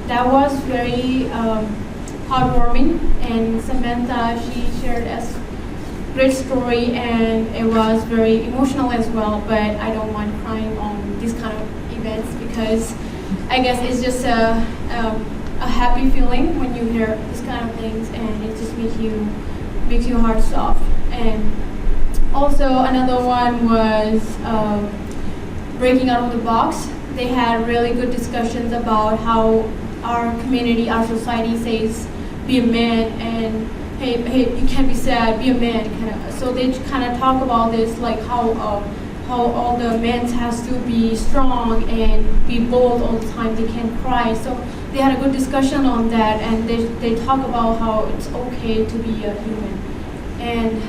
That was very heartwarming, and Samantha, she shared a great story, and it was very emotional as well, but I don't mind crying on these kind of events because I guess it's just a happy feeling when you hear these kind of things, and it just makes your heart soft. And also another one was breaking out of the box. They had really good discussions about how our community, our society says, be a man, and hey, you can't be sad, be a man, kind of. So they kind of talk about this, like how all the men has to be strong and be bold all the time. They can't cry. So they had a good discussion on that, and they talk about how it's okay to be a human. And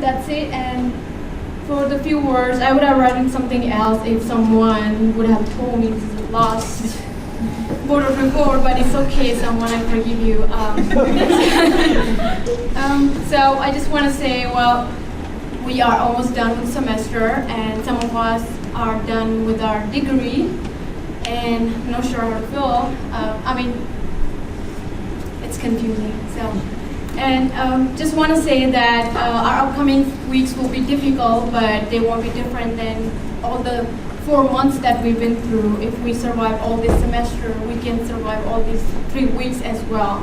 that's it. And for the few words, I would have written something else if someone would have told me this is a lost board of report, but it's okay, someone, I forgive you. So I just want to say, well, we are almost done with the semester, and some of us are done with our degree, and I'm not sure how to feel. It's confusing. So And just want to say that our upcoming weeks will be difficult, but they won't be different than all the 4 months that we've been through. If we survive all this semester, we can survive all these 3 weeks as well.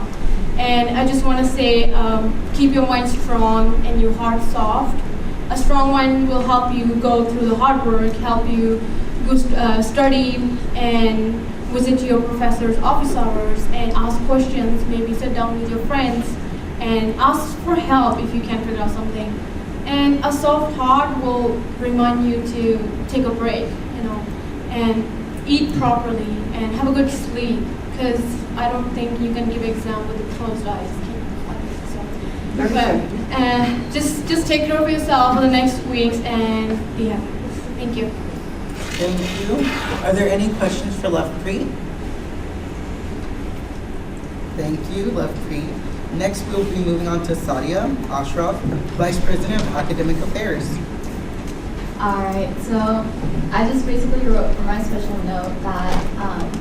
And I just want to say, keep your mind strong and your heart soft. A strong mind will help you go through the hard work, help you go study and visit your professor's office hours and ask questions, maybe sit down with your friends and ask for help if you can't figure out something. And a soft heart will remind you to take a break, and eat properly and have a good sleep, because I don't think you can give exam with closed eyes. But just take care of yourself for the next weeks and be happy. Thank you. Thank you. Are there any questions for Lovepreet? Thank you, Lovepreet. Next, we'll be moving on to Sadia Ashraf, Vice President of Academic Affairs. Alright, so I just basically wrote for my special note that,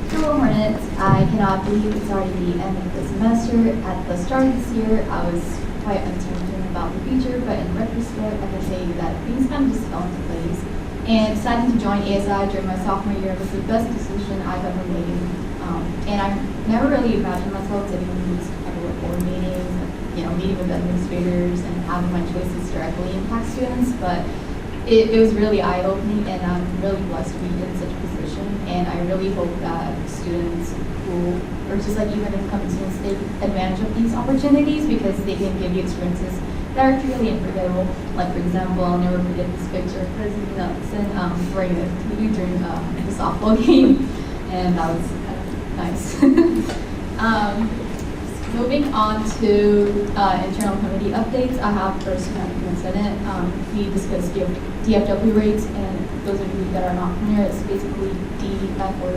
hello Hornets, I cannot believe it's already the end of the semester. At the start of this year, I was quite uncertain about the future, but in retrospect, I can say that things kind of just fell into place. And deciding to join ASI during my sophomore year was the best decision I've ever made. And I never really imagined myself sitting in these board meetings, meeting with administrators and having my choices directly impact students, but it was really eye-opening, and I'm really blessed to be in such a position. And I really hope that students who, or just like even incoming students, take advantage of these opportunities, because they can give you experiences that are truly unforgettable. Like, for example, I'll never forget this picture of President Nelson wearing a TV during the softball game, and that was nice. Moving on to internal committee updates, I have first in the Senate. We discussed DFW rates, and those of you that are not familiar, it's basically D for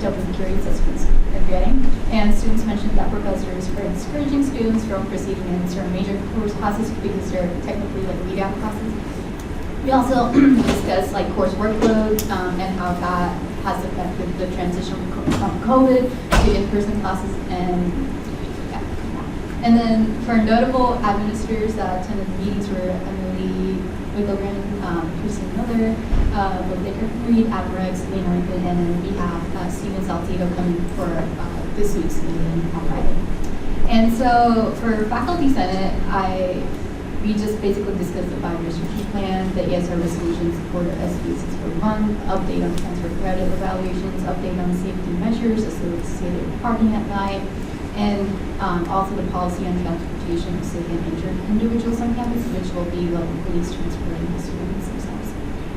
W grade assessments they're getting. And students mentioned that professors are discouraging students from proceeding in certain major course classes because they're technically like readout classes. We also discussed like course workload and how that has affected the transition from COVID to in-person classes. And then for notable administrators that attended the meetings were Emily Wigglegren, Christine Miller, Baker Reed, Admirex, Leonard, and then we have Steven Salcido coming for this week's meeting on Friday. And so for Faculty Senate, we just basically discussed the 5-year strategic plan, the ASR resolution support of SB 641, update on transfer credit evaluations, update on safety measures associated with parking at night, and also the policy on transportation of sick and injured individuals on campus, which will be local police transferring the students themselves.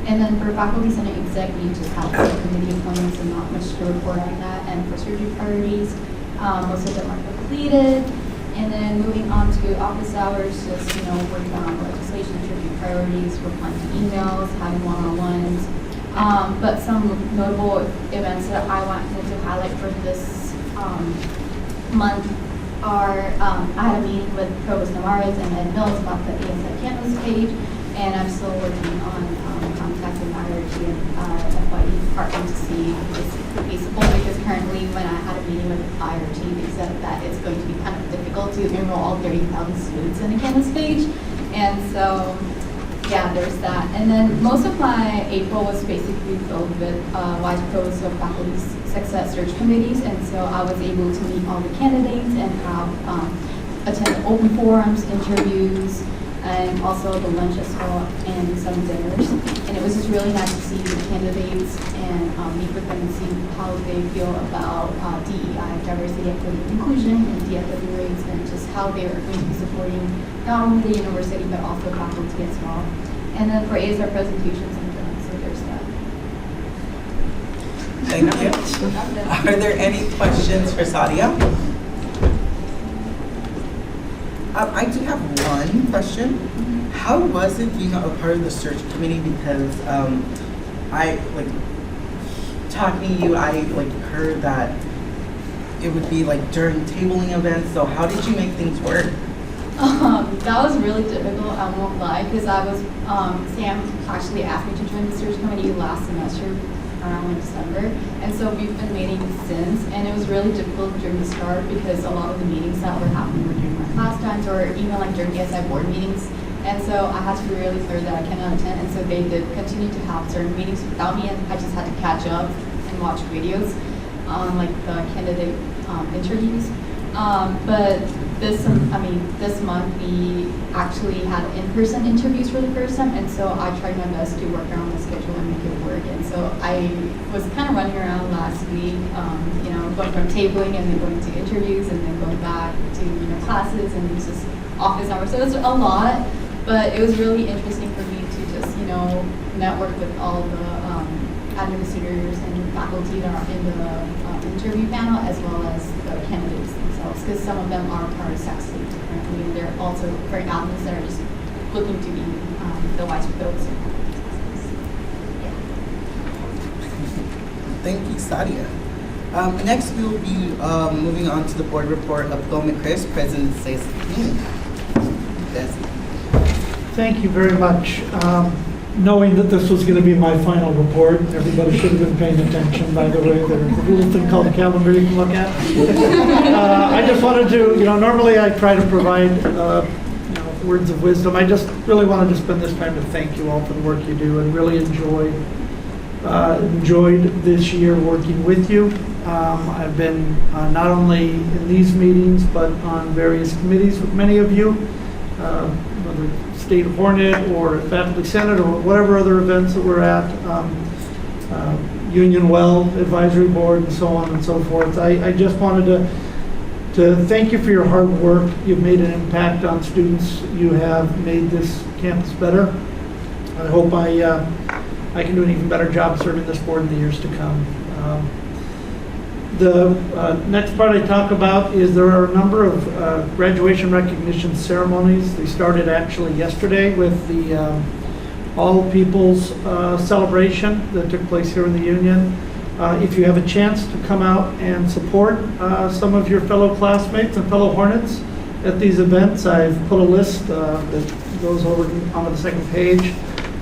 And then for Faculty Senate Exec, we just have committee appointments and not much to report on that. And for surgery priorities, most of them are completed. And then moving on to office hours, just working on legislation, surgery priorities, replying to emails, having one-on-ones. But some notable events that I wanted to highlight for this month are, I had a meeting with Provost Navarez and Ed Mills about the ASI campus page, and I'm still working on contacting IRT and FYE department to see if this could be feasible, because currently when I had a meeting with IRT, they said that it's going to be kind of difficult to enroll all 30,000 students in the campus page, and so yeah, there's that. And then most of my April was basically filled with vice provost of faculty success search committees, and so I was able to meet all the candidates and have attend open forums, interviews, and also the lunch as well, and some dinners. And it was just really nice to see the candidates and meet with them and see how they feel about DEI, diversity, equity, and inclusion, and DFW rates, and just how they are going to be supporting not only the university but also faculty as well. And then for ASR presentations and films, so there's that. Thank you. Are there any questions for Sadia? I do have one question. How was it being a part of the search committee? Because talking to you, I heard that it would be during tabling events. So how did you make things work? That was really difficult, I won't lie, because I was, Sam actually asked me to join the search committee last semester around like December. And so we've been meeting since, and it was really difficult during the start because a lot of the meetings that were happening were during my class times or even like during ASI board meetings. And so I had to be really clear that I cannot attend, and so they did continue to have certain meetings without me, and I just had to catch up and watch videos on like the candidate interviews. But this month we actually had in-person interviews for the first time, and so I tried my best to work around the schedule and make it work. And so I was kind of running around last week, going from tabling and then going to interviews and then going back to classes and just office hours. So it was a lot, but it was really interesting for me to just network with all the administrators and faculty that are in the interview panel, as well as the candidates themselves, because some of them are part of SAC State currently, and they're also very admins that are just looking to be the vice presidents. Yeah. Thank you, Sadia. Next, we will be moving on to the board report of Bill McChrist, President of SAC. Thank you very much. Knowing that this was going to be my final report, everybody should have been paying attention, by the way. There's a little thing called a calendar you can look at. I just wanted to, normally I try to provide words of wisdom. I just really wanted to spend this time to thank you all for the work you do and really enjoyed this year working with you. I've been not only in these meetings, but on various committees with many of you, whether State Hornet or Faculty Senate or whatever other events that we're at, Union Well Advisory Board and so on and so forth. I just wanted to thank you for your hard work. You've made an impact on students. You have made this campus better. I hope I can do an even better job serving this board in the years to come. The next part I talk about is there are a number of graduation recognition ceremonies. They started actually yesterday with the All People's celebration that took place here in the Union. If you have a chance to come out and support some of your fellow classmates and fellow Hornets at these events, I've put a list that goes over onto the second page.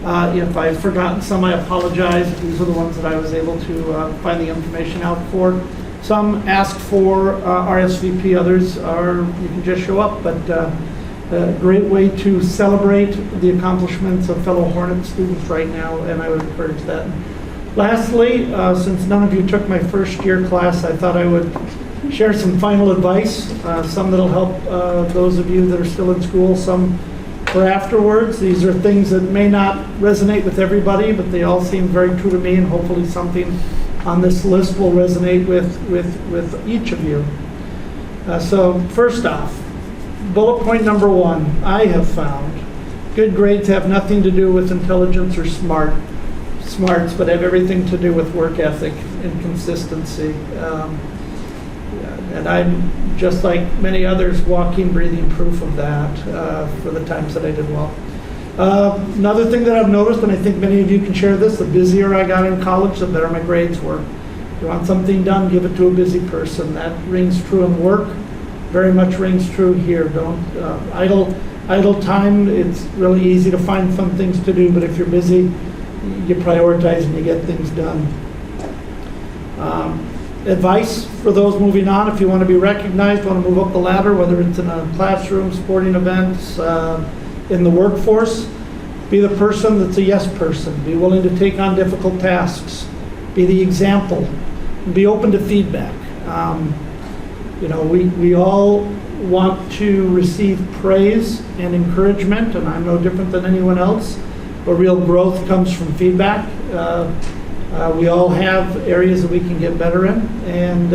If I've forgotten some, I apologize. These are the ones that I was able to find the information out for. Some ask for RSVP, others are, you can just show up, but a great way to celebrate the accomplishments of fellow Hornet students right now, and I would encourage that. Lastly, since none of you took my first year class, I thought I would share some final advice, some that'll help those of you that are still in school, some for afterwards. These are things that may not resonate with everybody, but they all seem very true to me, and hopefully something on this list will resonate with each of you. So first off, bullet point number 1, I have found good grades have nothing to do with intelligence or smarts, but have everything to do with work ethic and consistency. And I'm, just like many others, walking, breathing proof of that for the times that I did well. Another thing that I've noticed, and I think many of you can share this, the busier I got in college, the better my grades were. If you want something done, give it to a busy person. That rings true in work, very much rings true here. Don't idle time. It's really easy to find fun things to do, but if you're busy, you prioritize and you get things done. Advice for those moving on: if you want to be recognized, want to move up the ladder, whether it's in a classroom, sporting events, in the workforce, be the person that's a yes person. Be willing to take on difficult tasks. Be the example. And be open to feedback. We all want to receive praise and encouragement, and I'm no different than anyone else. But real growth comes from feedback. We all have areas that we can get better in, and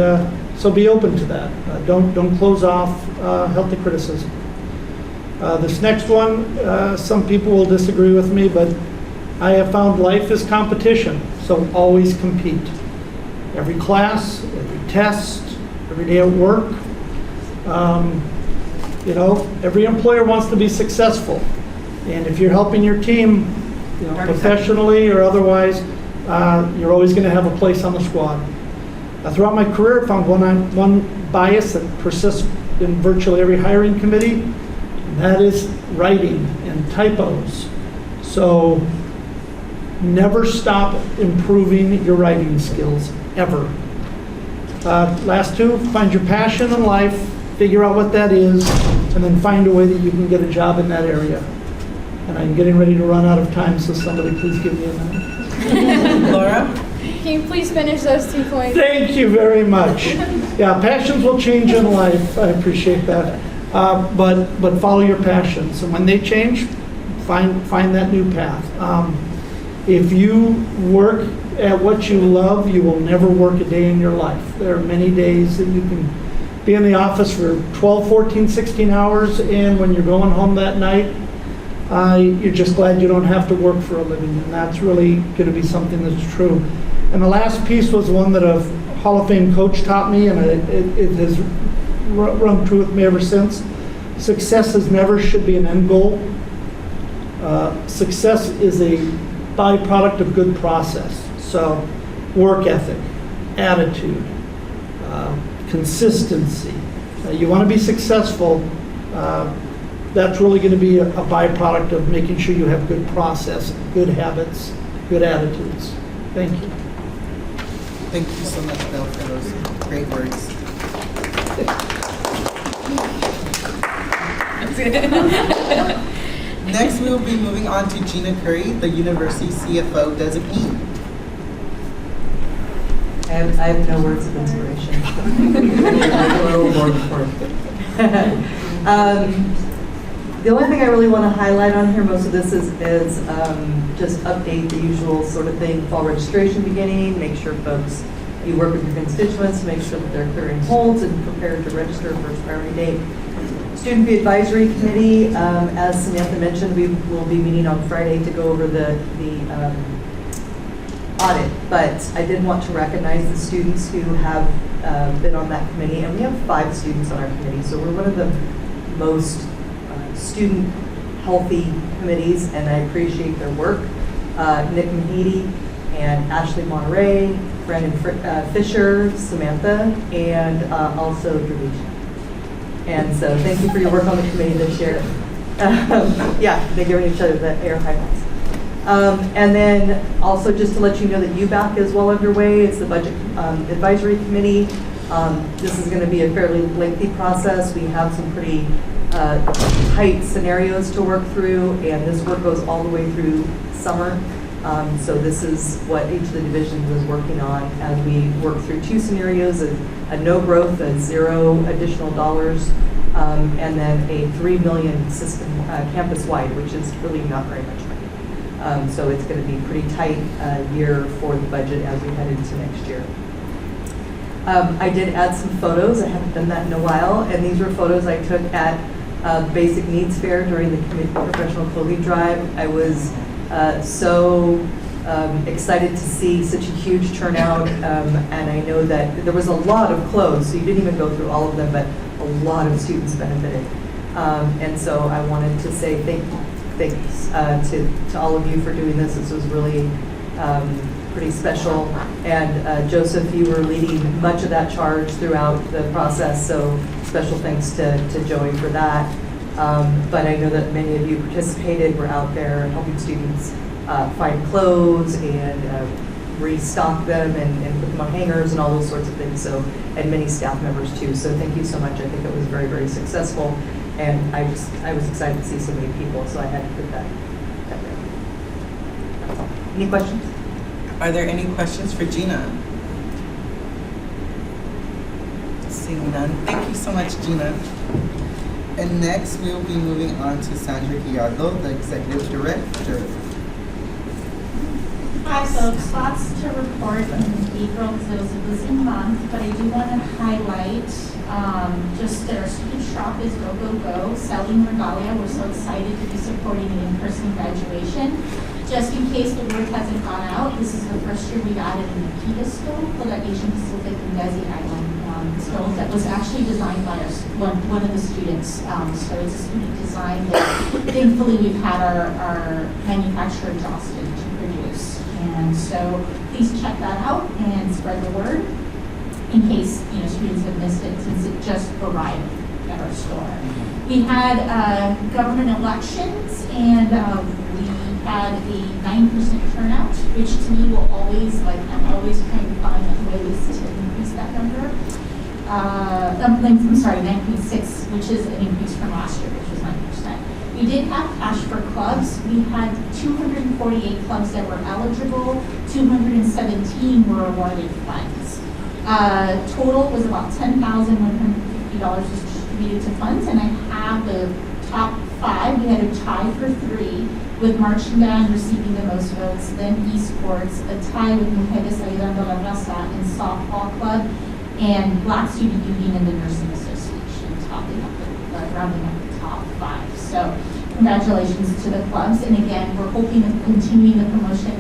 so be open to that. Don't close off healthy criticism. This next one, some people will disagree with me, but I have found life is competition, so always compete. Every class, every test, every day at work. Every employer wants to be successful, and if you're helping your team, professionally or otherwise, you're always going to have a place on the squad. Throughout my career, I found one bias that persists in virtually every hiring committee, and that is writing and typos. So Never stop improving your writing skills, ever. Last two, find your passion in life, figure out what that is, and then find a way that you can get a job in that area. And I'm getting ready to run out of time, so somebody please give me a minute. Laura? Can you please finish those 2 points? Thank you very much. Yeah, passions will change in life. I appreciate that. But follow your passions, and when they change, find that new path. If you work at what you love, you will never work a day in your life. There are many days that you can be in the office for 12, 14, 16 hours, and when you're going home that night, you're just glad you don't have to work for a living, and that's really going to be something that's true. And the last piece was one that a Hall of Fame coach taught me, and it has rung true with me ever since. Success should be an end goal. Success is a byproduct of good process. So work ethic, attitude, consistency. You want to be successful, that's really going to be a byproduct of making sure you have good process, good habits, good attitudes. Thank you. Thank you so much, Bill, for those great words. Next, we will be moving on to Gina Curry, the University CFO designee. I have no words of inspiration. The only thing I really want to highlight on here, most of this is just update the usual sort of thing, fall registration beginning, make sure folks, you work with your constituents to make sure that they're clearing holds and prepared to register first priority date. Student Fee Advisory Committee, as Samantha mentioned, we will be meeting on Friday to go over the audit, but I did want to recognize the students who have been on that committee, and we have 5 students on our committee, so we're one of the most student healthy committees, and I appreciate their work. Nick Mahidi and Ashley Monterey, Brandon Fisher, Samantha, and also Dravisha. And so thank you for your work on the committee this year. Yeah, they're giving each other the air high fives. And then also just to let you know that UBAC is well underway. It's the Budget Advisory Committee. This is going to be a fairly lengthy process. We have some pretty tight scenarios to work through, and this work goes all the way through summer. So this is what each of the divisions is working on as we work through 2 scenarios, a no growth, a 0 additional dollars, and then a $3 million system campus-wide, which is really not very much money. So it's going to be a pretty tight year for the budget as we head into next year. I did add some photos. I haven't done that in a while, and these were photos I took at Basic Needs Fair during the professional clothing drive. I was so excited to see such a huge turnout, and I know that there was a lot of clothes, so you didn't even go through all of them, but a lot of students benefited. And so I wanted to say thanks to all of you for doing this. This was really pretty special. And Joseph, you were leading much of that charge throughout the process, so special thanks to Joey for that. But I know that many of you participated, were out there helping students find clothes and restock them and put them on hangers and all those sorts of things. So, and many staff members too. So thank you so much. I think it was very, very successful. And I was excited to see so many people, so I had to put that there. That's all. Any questions? Are there any questions for Gina? Seeing none. Thank you so much, Gina. And next, we will be moving on to Sandra Guiardo, the Executive Director. Hi folks, lots to report in April because it was a busy month, but I do want to highlight just that our student shop is Go Go Go, selling regalia. We're so excited to be supporting an in-person graduation. Just in case the word hasn't gone out, this is the first year we've added an Akita stove for the Asian Pacific and Desi Island stove that was actually designed by one of the students. So it's a student design that thankfully we've had our manufacturer exhausted to produce. And so please check that out and spread the word in case students have missed it since it just arrived at our store. We had government elections and we had a 9% turnout, which to me will always, I'm always trying to find ways to increase that number. I'm sorry, 9.6, which is an increase from last year, which was 9%. We did have cash for clubs. We had 248 clubs that were eligible, 217 were awarded funds. Total was about $10,150 was distributed to funds, and I have the top 5. We had a tie for 3, with marching band receiving the most votes, then esports, a tie with Mujeres Ayudando la Raza and softball club, and Black Student Union and the Nursing Association rounding up the top 5. So congratulations to the clubs, and again, we're hoping of continuing the promotion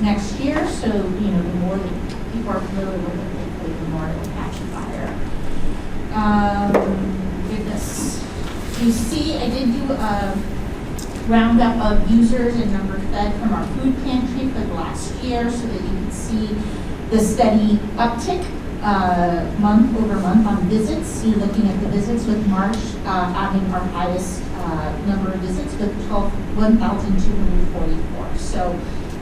next year, so the more that people are familiar with it, hopefully the more it will catch fire. Goodness. You see, I did do a roundup of users and number fed from our food pantry for the last year so that you can see the steady uptick month over month on visits. You're looking at the visits with March having our highest number of visits with 1,244. So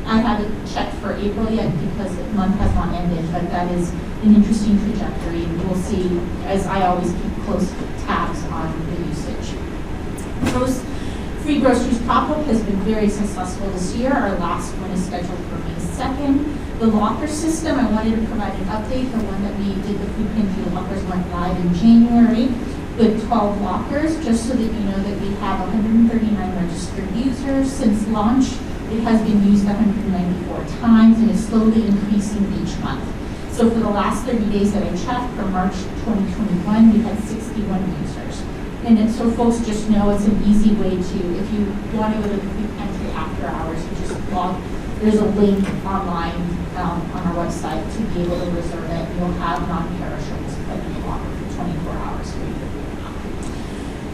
I haven't checked for April yet because the month has not ended, but that is an interesting trajectory. And we'll see, as I always keep close tabs on the usage. Free groceries pop-up has been very successful this year. Our last one is scheduled for May 2nd. The locker system, I wanted to provide an update. The one that we did, the food pantry lockers, went live in January with 12 lockers, just so that you know that we have 139 registered users. Since launch, it has been used 194 times and is slowly increasing each month. So for the last 30 days that I checked, for March 2021, we had 61 users. And so folks just know it's an easy way to, if you want to go to the food pantry after hours, you just log. There's a link online on our website to be able to reserve it. You'll have non-perishables put in the locker for 24 hours.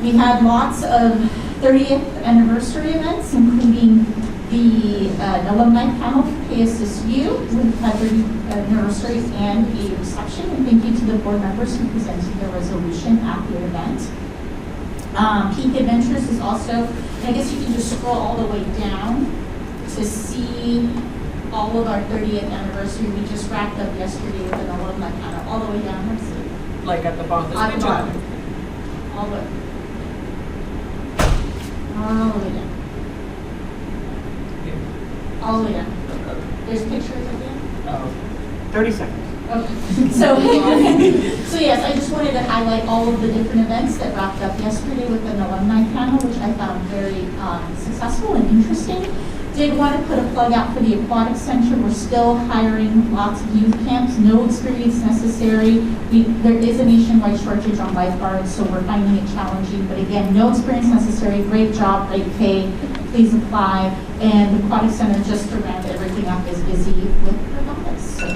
We had lots of 30th anniversary events, including the alumni panel for KSSU. We had 30th anniversary and a reception. And thank you to the board members who presented their resolution at the event. Peak Adventures is also, I guess you can just scroll all the way down to see all of our 30th anniversary. We just wrapped up yesterday with an alumni panel, all the way down. Let's see. Like at the bottom. At the bottom. All the way down. All the way down. There's pictures again? 30 seconds. Okay. So yes, I just wanted to highlight all of the different events that wrapped up yesterday with an alumni panel, which I found very successful and interesting. Did want to put a plug out for the Aquatic Center. We're still hiring lots of youth camps, no experience necessary. There is a nationwide shortage on lifeguards, so we're finding it challenging. But again, no experience necessary, great job, great pay, please apply. And the Aquatic Center, just to round everything up, is busy with her office. So.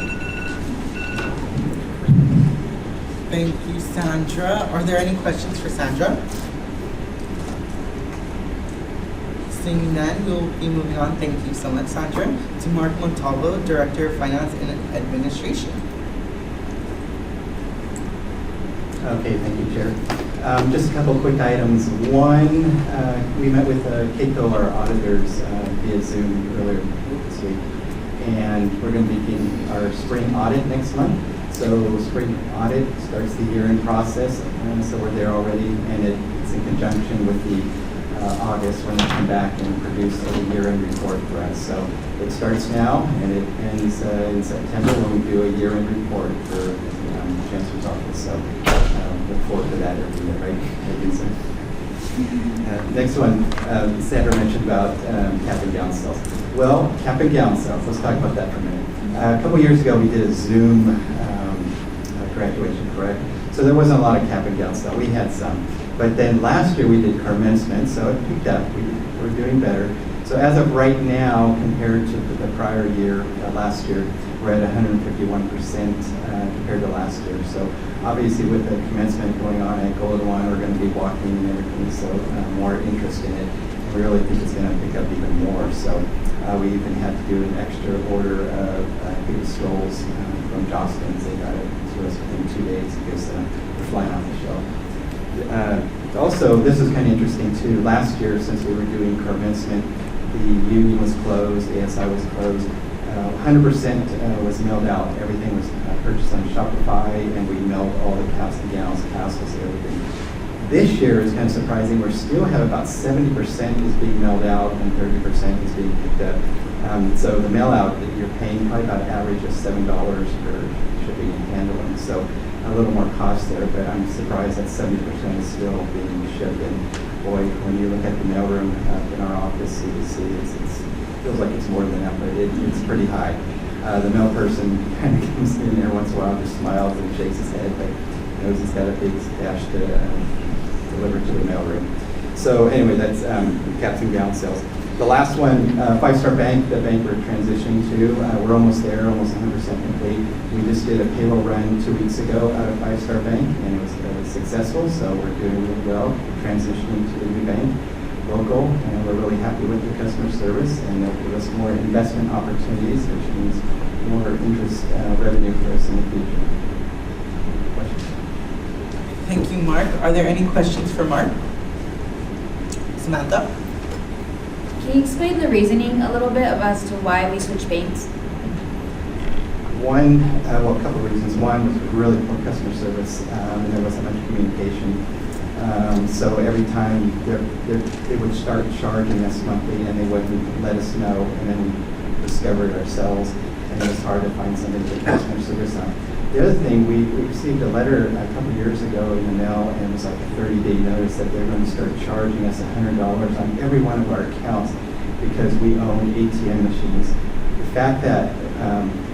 Thank you, Sandra. Are there any questions for Sandra? Seeing none, we'll be moving on. Thank you so much, Sandra. To Mark Montalvo, Director of Finance and Administration. Okay, thank you, Chair. Just a couple quick items. One, we met with Keiko, our auditors, via Zoom earlier this week, and we're going to be getting our spring audit next month. So spring audit starts the year-end process, so we're there already, and it's in conjunction with the August when they come back and produce a year-end report for us. So it starts now and it ends in September when we do a year-end report for the Chancellor's office. So look forward to that every year, right, Lisa? Next one, Sandra mentioned about cap and gown sales. Well, cap and gown sales, let's talk about that for a minute. A couple years ago we did a Zoom graduation, correct? So there wasn't a lot of cap and gown sales. We had some. But then last year we did commencement, so it picked up. We're doing better. So as of right now, compared to the prior year, last year, we're at 151% compared to last year. So obviously with the commencement going on at Golden One, we're going to be walking and everything, so more interest in it. And we really think it's going to pick up even more. So we even had to do an extra order of, I think it was strolls from Jostens. They got it to us within 2 days because they're flying off the shelf. Also, this is kind of interesting too. Last year, since we were doing commencement, The union was closed, ASI was closed. 100% was mailed out. Everything was purchased on Shopify, and we mailed all the caps, the gowns, tassels, everything. This year is kind of surprising. We still have about 70% is being mailed out and 30% is being picked up. So the mail out that you're paying probably about an average of $7 for shipping and handling. So a little more cost there, but I'm surprised that 70% is still being shipped. And boy, when you look at the mailroom in our office, you see it feels like it's more than that, but it's pretty high. The mail person kind of comes in there once in a while, just smiles and shakes his head, but knows he's got a big stash to deliver to the mailroom. So anyway, that's caps and gown sales. The last one, 5-Star Bank, the bank we're transitioning to, we're almost there, almost 100% complete. We just did a payroll run 2 weeks ago out of 5-Star Bank, and it was successful, so we're doing really well, transitioning to the new bank, local, and we're really happy with the customer service, and they'll give us more investment opportunities, which means more interest revenue for us in the future. Questions? Thank you, Mark. Are there any questions for Mark? Samantha? Can you explain the reasoning a little bit as to why we switched banks? One, well, a couple of reasons. One was really poor customer service, and there wasn't much communication. So every time they would start charging us monthly, and they wouldn't let us know, and then we discovered ourselves, and it was hard to find somebody to customer service on. The other thing, we received a letter a couple of years ago in the mail, and it was like a 30-day notice that they're going to start charging us $100 on every one of our accounts because we own ATM machines. The fact that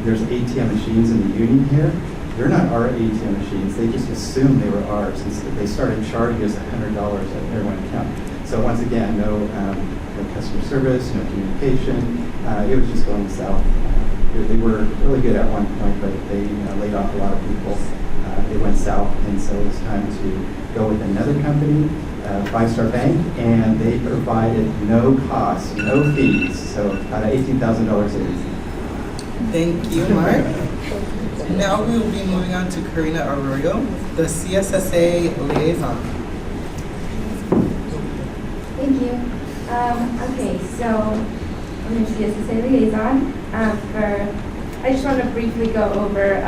there's ATM machines in the union here, they're not our ATM machines. They just assumed they were ours, and so they started charging us $100 at every one account. So once again, no customer service, no communication. It was just going south. They were really good at one point, but they laid off a lot of people. They went south, and so it was time to go with another company, 5-Star Bank, and they provided no costs, no fees, so about $18,000 savings. Thank you, Mark. Now we will be moving on to Karina Arroyo, the CSSA liaison. Thank you. Okay, so I'm your CSSA liaison. I just want to briefly go over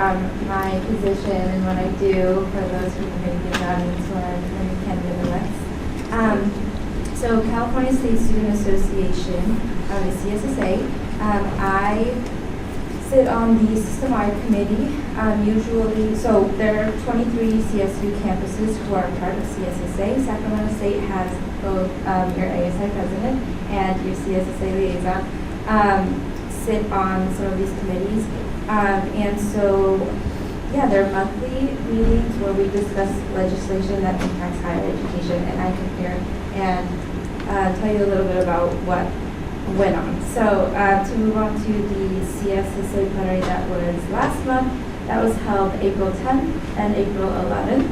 my position and what I do for those who may be in the audience who are in candidate elects. So California State Student Association, the CSSA, I sit on the system-wide committee. Usually, so there are 23 CSU campuses who are part of CSSA. Sacramento State has both your ASI president and your CSSA liaison sit on some of these committees. And so, yeah, there are monthly meetings where we discuss legislation that impacts higher education, and I can hear and tell you a little bit about what went on. So to move on to the CSSA plenary that was last month, that was held April 10th and April 11th.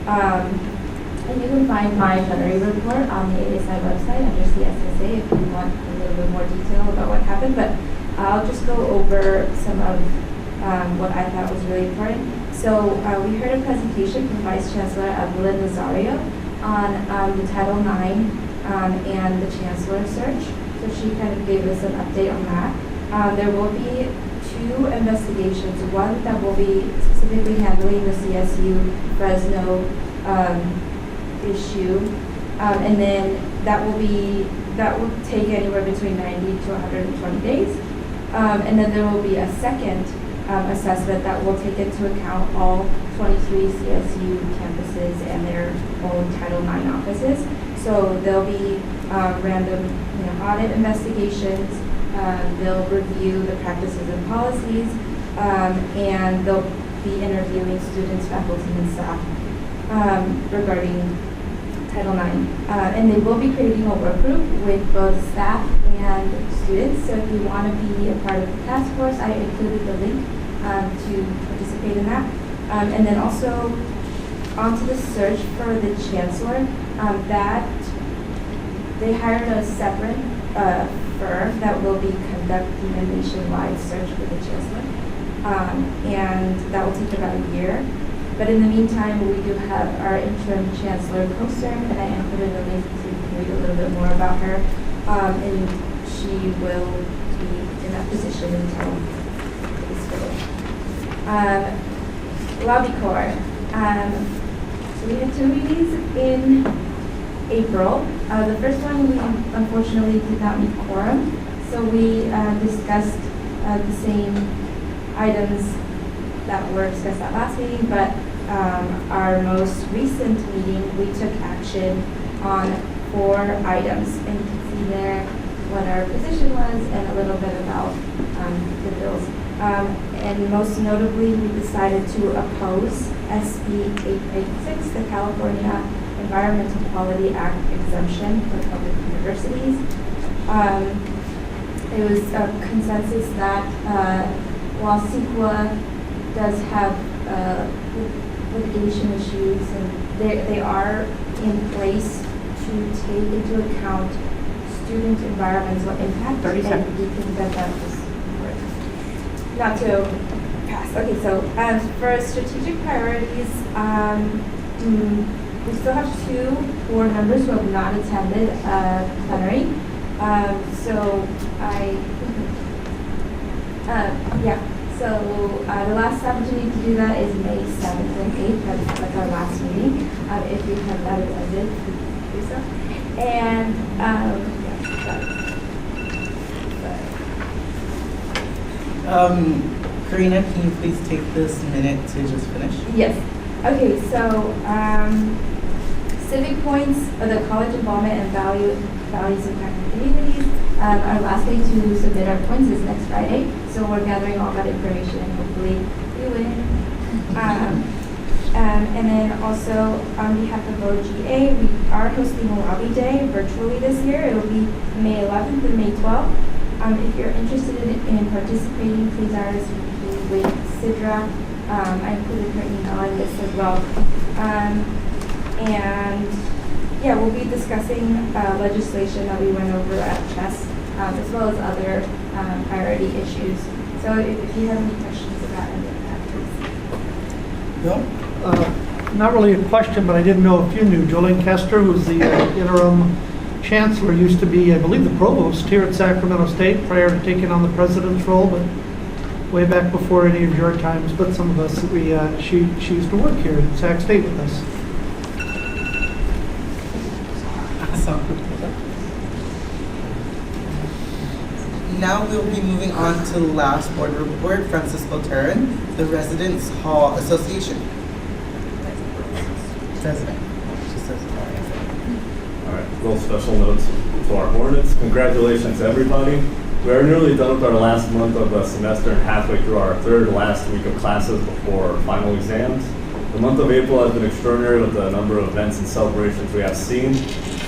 And you can find my plenary report on the ASI website under CSSA if you want a little bit more detail about what happened, but I'll just go over some of what I thought was really important. So we heard a presentation from Vice Chancellor Evelyn Nazario on the Title IX and the Chancellor search. So she kind of gave us an update on that. There will be 2 investigations, one that will be specifically handling the CSU Fresno issue, and then that will take anywhere between 90 to 120 days. And then there will be a second assessment that will take into account all 23 CSU campuses and their own Title IX offices. So there'll be random audit investigations, they'll review the practices and policies, and they'll be interviewing students, faculty, and staff regarding Title IX. And they will be creating a work group with both staff and students. So if you want to be a part of the task force, I included the link to participate in that. And then also onto the search for the chancellor, that they hired a separate firm that will be conducting a nationwide search for the chancellor. And that will take about a year. But in the meantime, we do have our interim chancellor, Coster, and I included a link so you can read a little bit more about her. And she will be in that position until it's finished. Lobby Corps. So we had 2 meetings in April. The first one we unfortunately did not meet quorum, so we discussed the same items that were discussed at last meeting, but our most recent meeting, we took action on 4 items, and you can see there what our position was and a little bit about the bills. And most notably, we decided to oppose SB 886, the California Environmental Quality Act exemption for public universities. It was a consensus that while CEQA does have litigation issues, and they are in place to take into account student environmental impact, and we think that that was important. Not to pass. Okay, so for strategic priorities, we still have 2 board members who have not attended plenary. So the last opportunity to do that is May 7th and 8th. That's like our last meeting. If you have not attended, do so. And Karina, can you please take this minute to just finish? Yes. Okay, so civic points are the college involvement and values impacting communities. Our last day to submit our points is next Friday, so we're gathering all that information and hopefully we win. And then also on behalf of OGA, we are hosting a lobby day virtually this year. It will be May 11th and May 12th. If you're interested in participating, please RSVP with Sidra. I included her email in this as well. And yeah, we'll be discussing legislation that we went over at CHES, as well as other priority issues. So if you have any questions about any of that, please. Bill? Not really a question, but I didn't know if you knew. Jolene Kester, who's the interim chancellor, used to be, I believe, the provost here at Sacramento State prior to taking on the president's role, but way back before any of your times. But some of us, she used to work here at Sac State with us. Now we'll be moving on to the last board report, Francisco Terran, the Residence Hall Association. President. All right, little special notes to our Hornets. Congratulations to everybody. We are nearly done with our last month of the semester and halfway through our third last week of classes before final exams. The month of April has been extraordinary with the number of events and celebrations we have seen,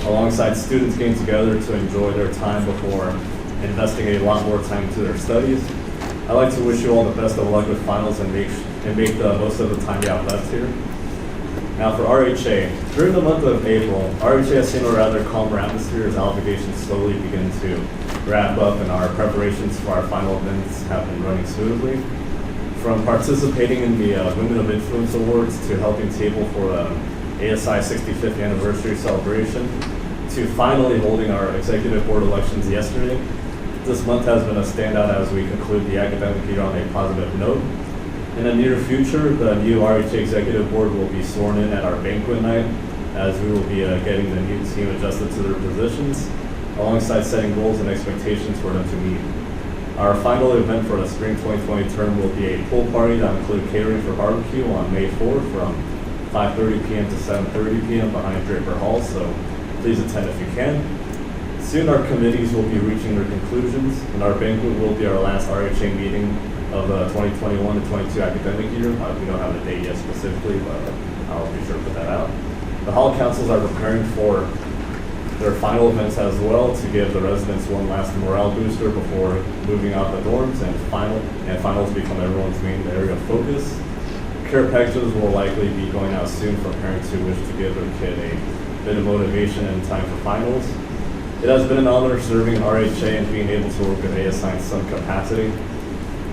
alongside students getting together to enjoy their time before investing a lot more time into their studies. I'd like to wish you all the best of luck with finals and make the most of the time you have left here. Now for RHA. During the month of April, RHA has seen a rather calmer atmosphere as obligations slowly begin to wrap up and our preparations for our final events have been running smoothly. From participating in the Women of Influence Awards to helping table for the ASI 65th anniversary celebration to finally holding our executive board elections yesterday. This month has been a standout as we conclude the academic year on a positive note. In the near future, the new RHA Executive Board will be sworn in at our banquet night, as we will be getting the new team adjusted to their positions, alongside setting goals and expectations for them to meet. Our final event for the spring 2020 term will be a pool party that will include catering for barbecue on May 4th from 5:30 p.m. to 7:30 p.m. behind Draper Hall, so please attend if you can. Soon our committees will be reaching their conclusions, and our banquet will be our last RHA meeting of the 2021 to 22 academic year. We don't have a date yet specifically, but I'll be sure to put that out. The hall councils are preparing for their final events as well to give the residents one last morale booster before moving out the dorms and finals become everyone's main area of focus. Care packages will likely be going out soon for parents who wish to give their kid a bit of motivation in time for finals. It has been an honor serving RHA and being able to work with ASI in some capacity.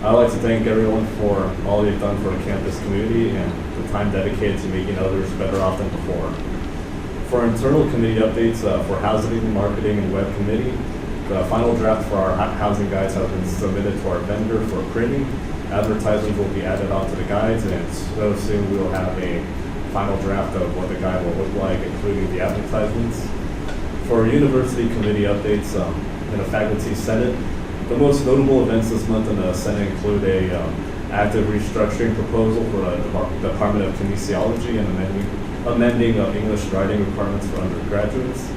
I'd like to thank everyone for all they've done for the campus community and the time dedicated to making others better off than before. For internal committee updates for housing, marketing, and web committee, The final draft for our housing guides have been submitted to our vendor for printing. Advertisements will be added onto the guides, and so soon we will have a final draft of what the guide will look like, including the advertisements. For university committee updates in the faculty senate, the most notable events this month in the senate include a active restructuring proposal for the Department of Kinesiology and amending of English writing requirements for undergraduates.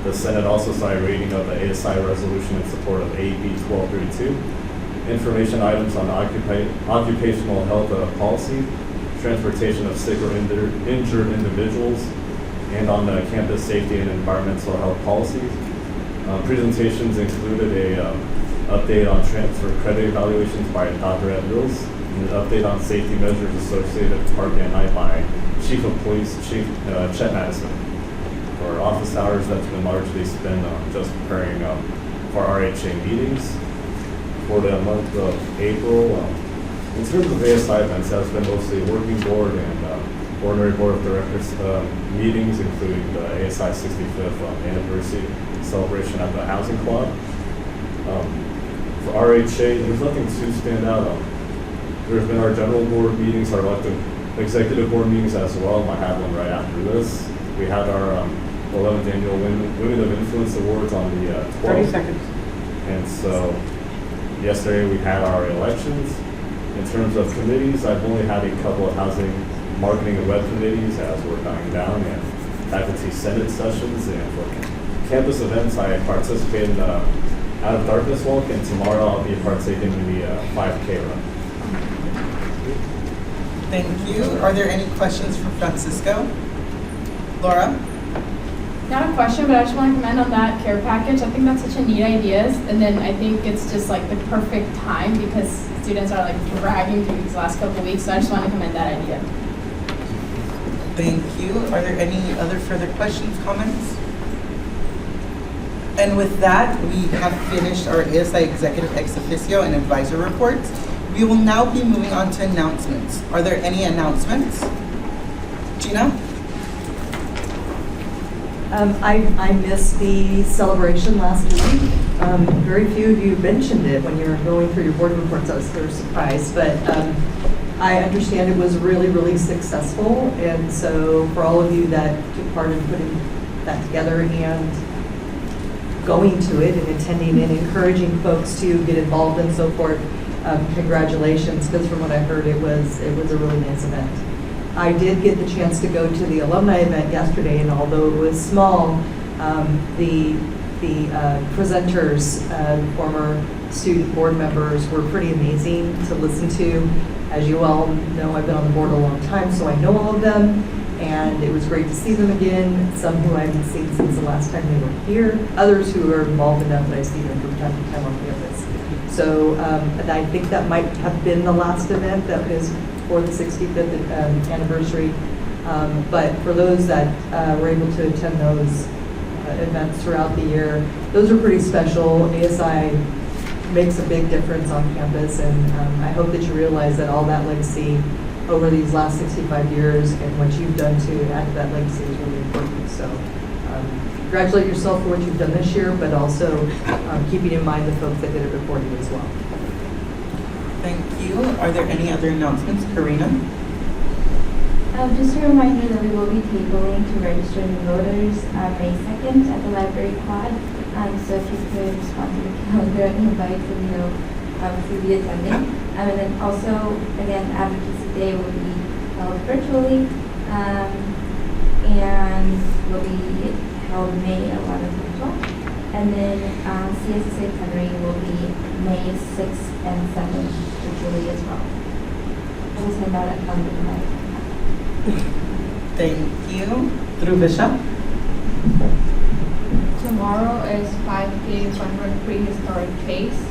The Senate also saw a reading of the ASI resolution in support of AB 1232, information items on occupational health policy, transportation of sick or injured individuals, and on the campus safety and environmental health policies. Presentations included a update on transfer credit evaluations by Dr. Ed Mills, and an update on safety measures associated with parking at night by Chief of Police Chief Chet Madison. For office hours, that's been largely spent on just preparing for RHA meetings. For the month of April, in terms of ASI events, that's been mostly working board and ordinary board of directors meetings, including the ASI 65th anniversary celebration at the Housing Club. For RHA, there's nothing too stand out. There's been our general board meetings, our executive board meetings as well. I have one right after this. We had our 11th annual Women of Influence Awards on the 12th. 30 seconds. And so yesterday we had our elections. In terms of committees, I've only had a couple of housing, marketing, and web committees as we're dying down, and faculty senate sessions. And for campus events, I participated in the Out of Darkness Walk, and tomorrow I'll be partaking in the 5K run. Thank you. Are there any questions for Francisco? Laura? Not a question, but I just want to commend on that care package. I think that's such a neat idea, and then I think it's just like the perfect time because students are like dragging through these last couple of weeks. So I just want to commend that idea. Thank you. Are there any other further questions, comments? And with that, we have finished our ASI Executive Ex Officio and Advisor reports. We will now be moving on to announcements. Are there any announcements? Gina? I missed the celebration last week. Very few of you mentioned it when you were going through your board reports. I was sort of surprised, but I understand it was really, really successful. And so for all of you that took part in putting that together and going to it and attending and encouraging folks to get involved and so forth, congratulations, because from what I heard, it was a really nice event. I did get the chance to go to the alumni event yesterday, and although it was small, the presenters, former student board members, were pretty amazing to listen to. As you all know, I've been on the board a long time, so I know all of them, and it was great to see them again. Some who I haven't seen since the last time they were here, others who are involved enough that I see them from time to time on campus. So and I think that might have been the last event that was for the 65th anniversary. But for those that were able to attend those events throughout the year, those are pretty special. ASI makes a big difference on campus, and I hope that you realize that all that legacy over these last 65 years and what you've done to add to that legacy is really important. So congratulate yourself for what you've done this year, but also keeping in mind the folks that did it before you as well. Thank you. Are there any other announcements? Karina? Just a reminder that we will be tabling to register new voters May 2nd at the library quad. So if you could respond to the calendar and invite, then you know who will be attending. And then also, again, Advocacy Day will be held virtually and will be held May 11th and 12th. And then CSSA plenary will be May 6th and 7th virtually as well. We'll send out a calendar tonight. Thank you. Dhruvisha? Tomorrow is 5K Funrun Prehistoric Case.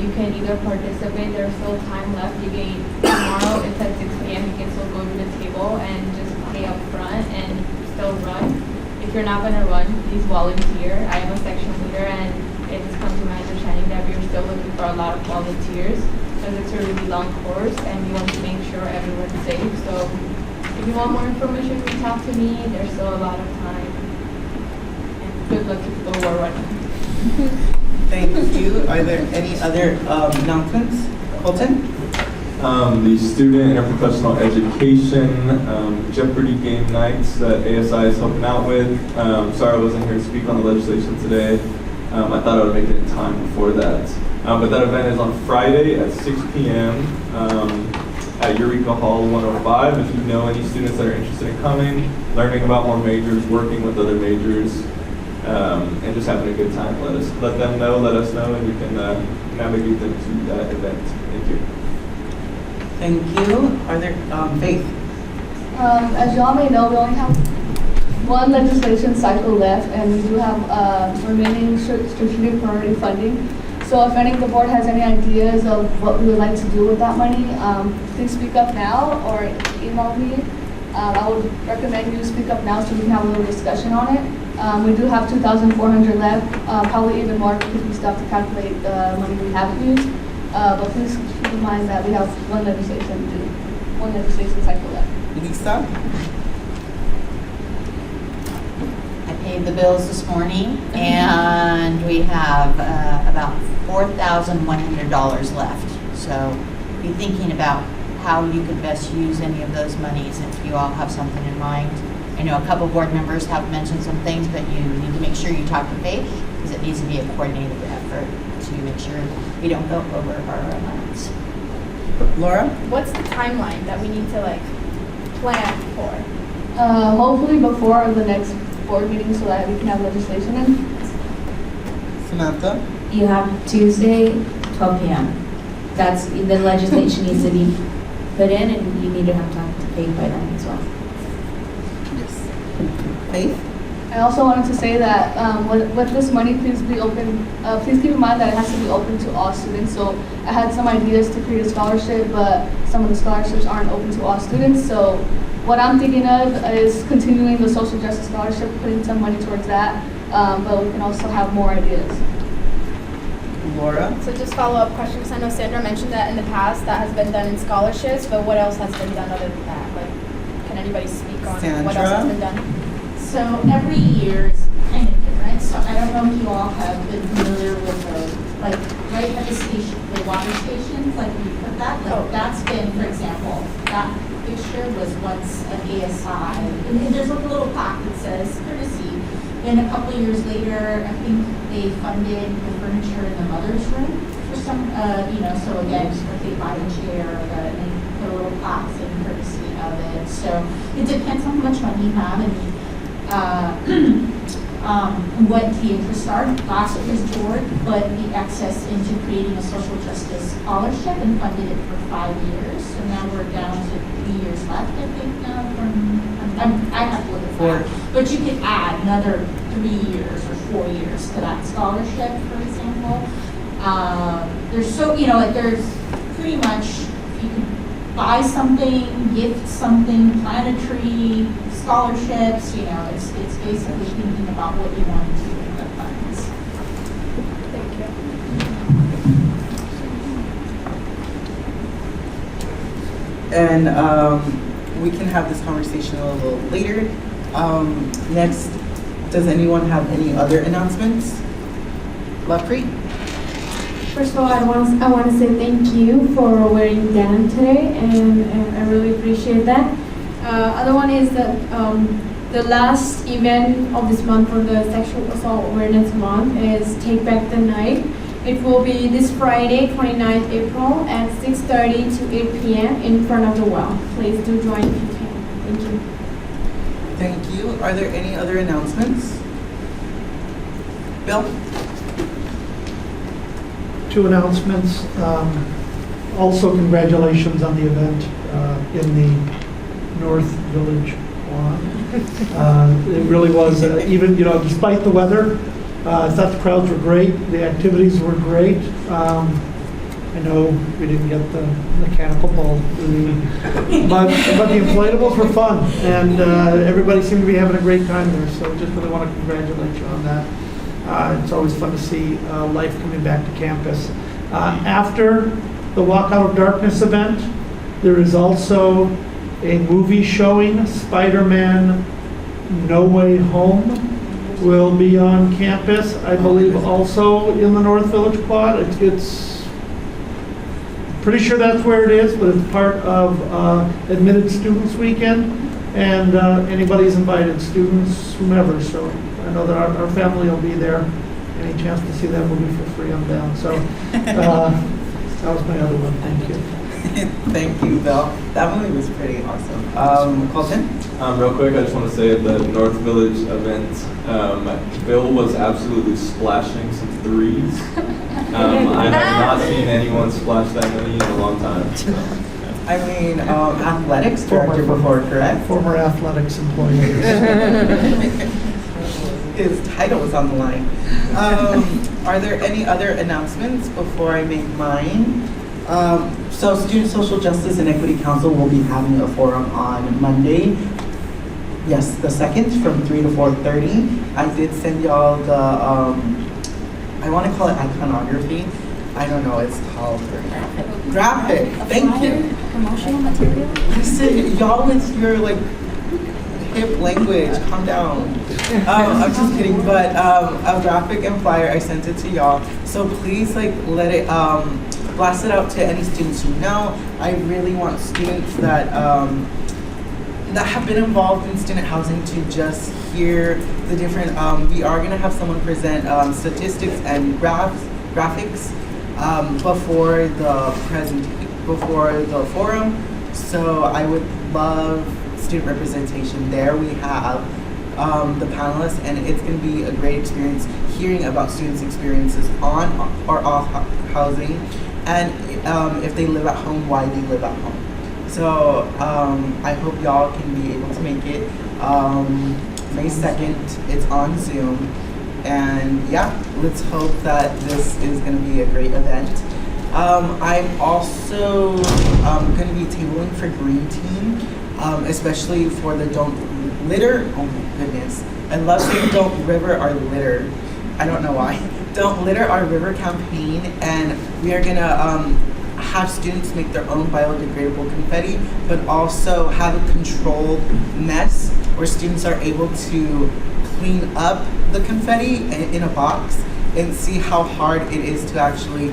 You can either participate, there's still time left. You can, tomorrow it's at 6 p.m. You can still go to the table and just pay up front and still run. If you're not going to run, please volunteer. I am a section leader, and it has come to my understanding that we're still looking for a lot of volunteers because it's a really long course and we want to make sure everyone's safe. So if you want more information, reach out to me. There's still a lot of time. And good luck to people who are running. Thank you. Are there any other announcements? Colton? The student interprofessional education Jeopardy game nights that ASI is helping out with. Sorry I wasn't here to speak on the legislation today. I thought I would make it in time before that. But that event is on Friday at 6 p.m. At Eureka Hall 105. If you know any students that are interested in coming, learning about more majors, working with other majors, and just having a good time, let them know, let us know, and we can navigate them to that event. Thank you. Thank you. Are there, Faith? As y'all may know, we only have one legislation cycle left, and we do have remaining strategic priority funding. So if any of the board has any ideas of what we would like to do with that money, please speak up now or email me. I would recommend you speak up now so we can have a little discussion on it. We do have 2,400 left, probably even more because we still have to calculate the money we haven't used. But please keep in mind that we have one legislation cycle left. Lisa? I paid the bills this morning, and we have about $4,100 left. So be thinking about how you could best use any of those monies if you all have something in mind. I know a couple board members have mentioned some things, but you need to make sure you talk to Faith because it needs to be a coordinated effort to make sure we don't go over our amounts. Laura? What's the timeline that we need to like plan for? Hopefully before the next board meeting so that we can have legislation in. Samantha? You have Tuesday, 12 p.m. That's, the legislation needs to be put in, and you need to have time to pay by then as well. Faith? I also wanted to say that with this money, please be open. Please keep in mind that it has to be open to all students. So I had some ideas to create a scholarship, but some of the scholarships aren't open to all students. So what I'm thinking of is continuing the social justice scholarship, putting some money towards that. But we can also have more ideas. Laura? So just follow-up question, because I know Sandra mentioned that in the past that has been done in scholarships, but what else has been done other than that? Like, can anybody speak on what else has been done? So every year is kind of different. So I don't know if you all have been familiar with like right at the station, the water stations, like we put that, like that's been, for example, that fixture was once an ASI, and there's like a little plaque that says courtesy. And a couple of years later, I think they funded the furniture in the mother's room for some, so again, if they buy a chair, and they put a little plaque in courtesy of it. So it depends on how much money you have and what the interests are. Last year's board put the excess into creating a social justice scholarship and funded it for 5 years. So now we're down to 3 years left, I think, now I have to look at that. But you could add another 3 years or 4 years to that scholarship, for example. There's pretty much, you can buy something, gift something, plant a tree, scholarships, it's basically thinking about what you want to do with the funds. Thank you. And we can have this conversation a little later. Next, does anyone have any other announcements? Lovepreet? First of all, I want to say thank you for wearing denim today, and I really appreciate that. Other one is that the last event of this month for the Sexual Assault Awareness Month is Take Back the Night. It will be this Friday, 29th April at 6:30 to 8 p.m. in front of the well. Please do join if you can. Thank you. Thank you. Are there any other announcements? Bill? 2 announcements. Also, congratulations on the event in the North Village Lawn. It really was, even, despite the weather, I thought the crowds were great. The activities were great. I know we didn't get the mechanical ball, but the inflatables were fun, and everybody seemed to be having a great time there. So just really want to congratulate you on that. It's always fun to see life coming back to campus. After the Walk Out of Darkness event, there is also a movie showing, Spider-Man No Way Home, will be on campus, I believe also in the North Village Quad. It's pretty sure that's where it is, but it's part of Admitted Students Weekend, and anybody's invited, students, whomever. So I know that our family will be there. Any chance to see them will be for free on down. So that was my other one. Thank you. Thank you, Bill. That movie was pretty awesome. Colton? Real quick, I just want to say at the North Village event, Bill was absolutely splashing some threes. I have not seen anyone splash that many in a long time. I mean, athletics director before, correct? Former athletics employee. His title was on the line. Are there any other announcements before I make mine? So Student Social Justice and Equity Council will be having a forum on Monday. Yes, the 2nd from 3 to 4:30. I did send y'all the, I want to call it iconography. I don't know, it's called graphic. Thank you. Promotional material? Listen, y'all with your like hip language, calm down. I'm just kidding, but a graphic and flyer, I sent it to y'all. So please like let it, blast it out to any students you know. I really want students that that have been involved in student housing to just hear the different, we are gonna have someone present statistics and graphics before the forum. So I would love student representation there. We have the panelists, and it's going to be a great experience hearing about students' experiences on or off housing, and if they live at home, why they live at home. So I hope y'all can be able to make it. May 2nd, it's on Zoom, and yeah, let's hope that this is going to be a great event. I'm also going to be tabling for Green Team, especially for the Don't Litter. Oh my goodness, I love saying Don't River Our Litter. I don't know why. Don't Litter Our River campaign, and we are going to have students make their own biodegradable confetti, but also have a controlled mess where students are able to clean up the confetti in a box and see how hard it is to actually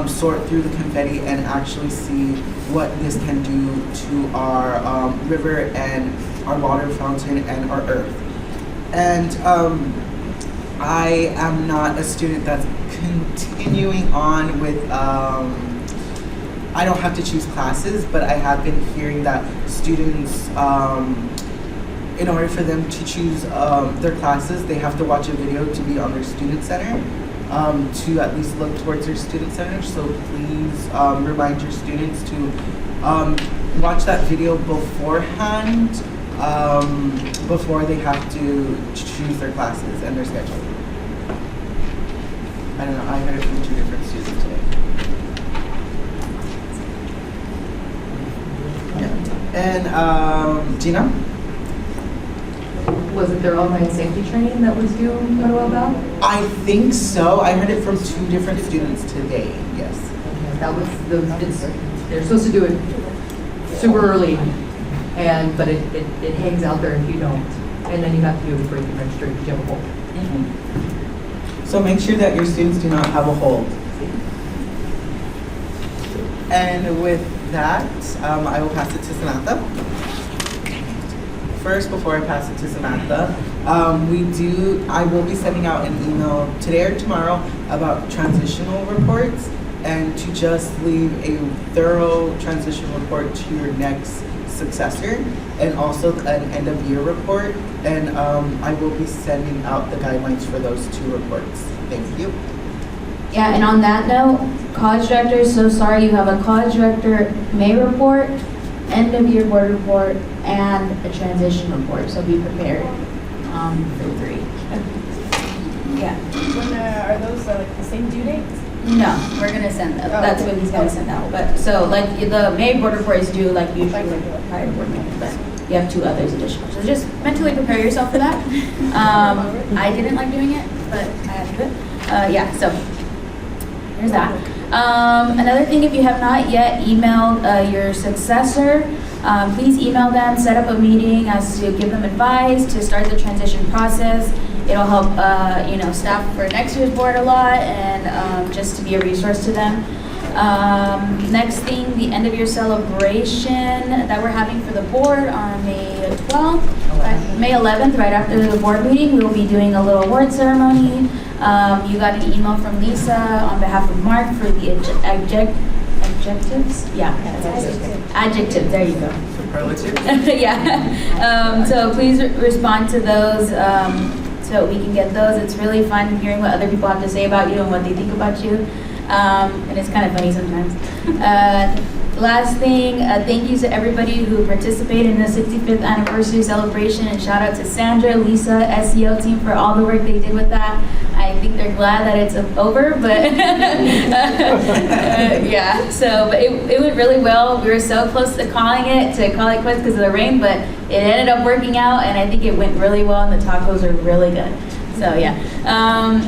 sort through the confetti and actually see what this can do to our river and our water fountain and our earth. And I am not a student that's continuing on with, I don't have to choose classes, but I have been hearing that students, in order for them to choose their classes, they have to watch a video to be on their student center, to at least look towards their student center. So please remind your students to watch that video beforehand, before they have to choose their classes and their schedule. I don't know, I heard it from 2 different students today. Yeah. And Gina? Was it their online safety training that was due a while back? I think so. I heard it from 2 different students today, yes. Okay, that was, they're supposed to do it super early, but it hangs out there if you don't. And then you have to do it before you can register if you have a hold. So make sure that your students do not have a hold. And with that, I will pass it to Samantha. First, before I pass it to Samantha, I will be sending out an email today or tomorrow about transitional reports, and to just leave a thorough transition report to your next successor, and also an end of year report. And I will be sending out the guidelines for those 2 reports. Thank you. Yeah, and on that note, college directors, so sorry, you have a college director May report, end of year board report, and a transition report, so be prepared for 3. Yeah. Are those like the same due dates? No, we're gonna send that. That's what he's gonna send out. But so like the May board report is due like usually like prior board meeting, but you have 2 others additional. So just mentally prepare yourself for that. I didn't like doing it, but I had to do it. Yeah, so there's that. Another thing, if you have not yet emailed your successor, please email them, set up a meeting as to give them advice to start the transition process. it'll help, staff for next year's board a lot, and just to be a resource to them. Next thing, the end of year celebration that we're having for the board on May 12th, May 11th, right after the board meeting, we will be doing a little award ceremony. You got an email from Lisa on behalf of Mark for the adjectives? Yeah, adjectives, there you go. Yeah. So please respond to those so we can get those. It's really fun hearing what other people have to say about you and what they think about you. And it's kind of funny sometimes. Last thing, thank you to everybody who participated in the 65th anniversary celebration, and shout out to Sandra, Lisa, SEO team for all the work they did with that. I think they're glad that it's over, but yeah, but it went really well. We were so close to call it quits because of the rain, but it ended up working out, and I think it went really well, and the tacos are really good. So yeah.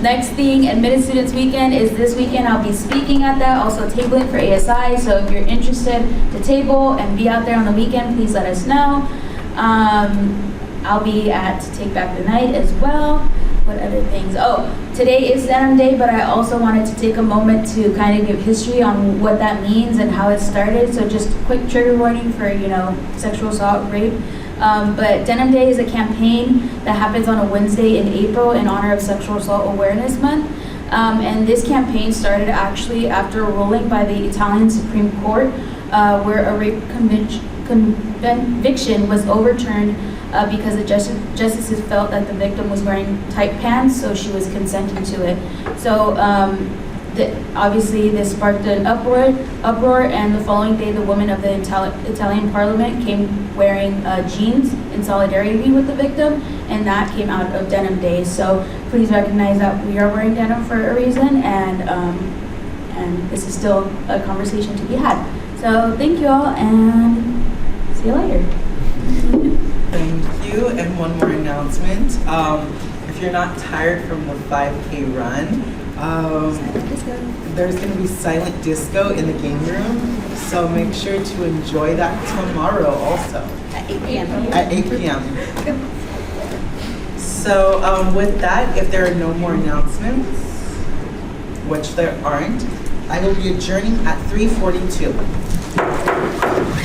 Next thing, Admitted Students Weekend is this weekend. I'll be speaking at that, also tabling for ASI. So if you're interested to table and be out there on the weekend, please let us know. I'll be at Take Back the Night as well. What other things? Oh, today is Denim Day, but I also wanted to take a moment to kind of give history on what that means and how it started. So just a quick trigger warning for, sexual assault, rape. But Denim Day is a campaign that happens on a Wednesday in April in honor of Sexual Assault Awareness Month. And this campaign started actually after a ruling by the Italian Supreme Court where a rape conviction was overturned because the justices felt that the victim was wearing tight pants, so she was consenting to it. So obviously this sparked an uproar, and the following day the women of the Italian parliament came wearing jeans in solidarity with the victim, and that came out of Denim Day. So please recognize that we are wearing denim for a reason, and this is still a conversation to be had. So thank you all, and see you later. Thank you, and one more announcement. If you're not tired from the 5K run, there's going to be silent disco in the game room, so make sure to enjoy that tomorrow also. At 8 p.m. At 8 p.m. So with that, if there are no more announcements, which there aren't, I will be adjourning at 3:42.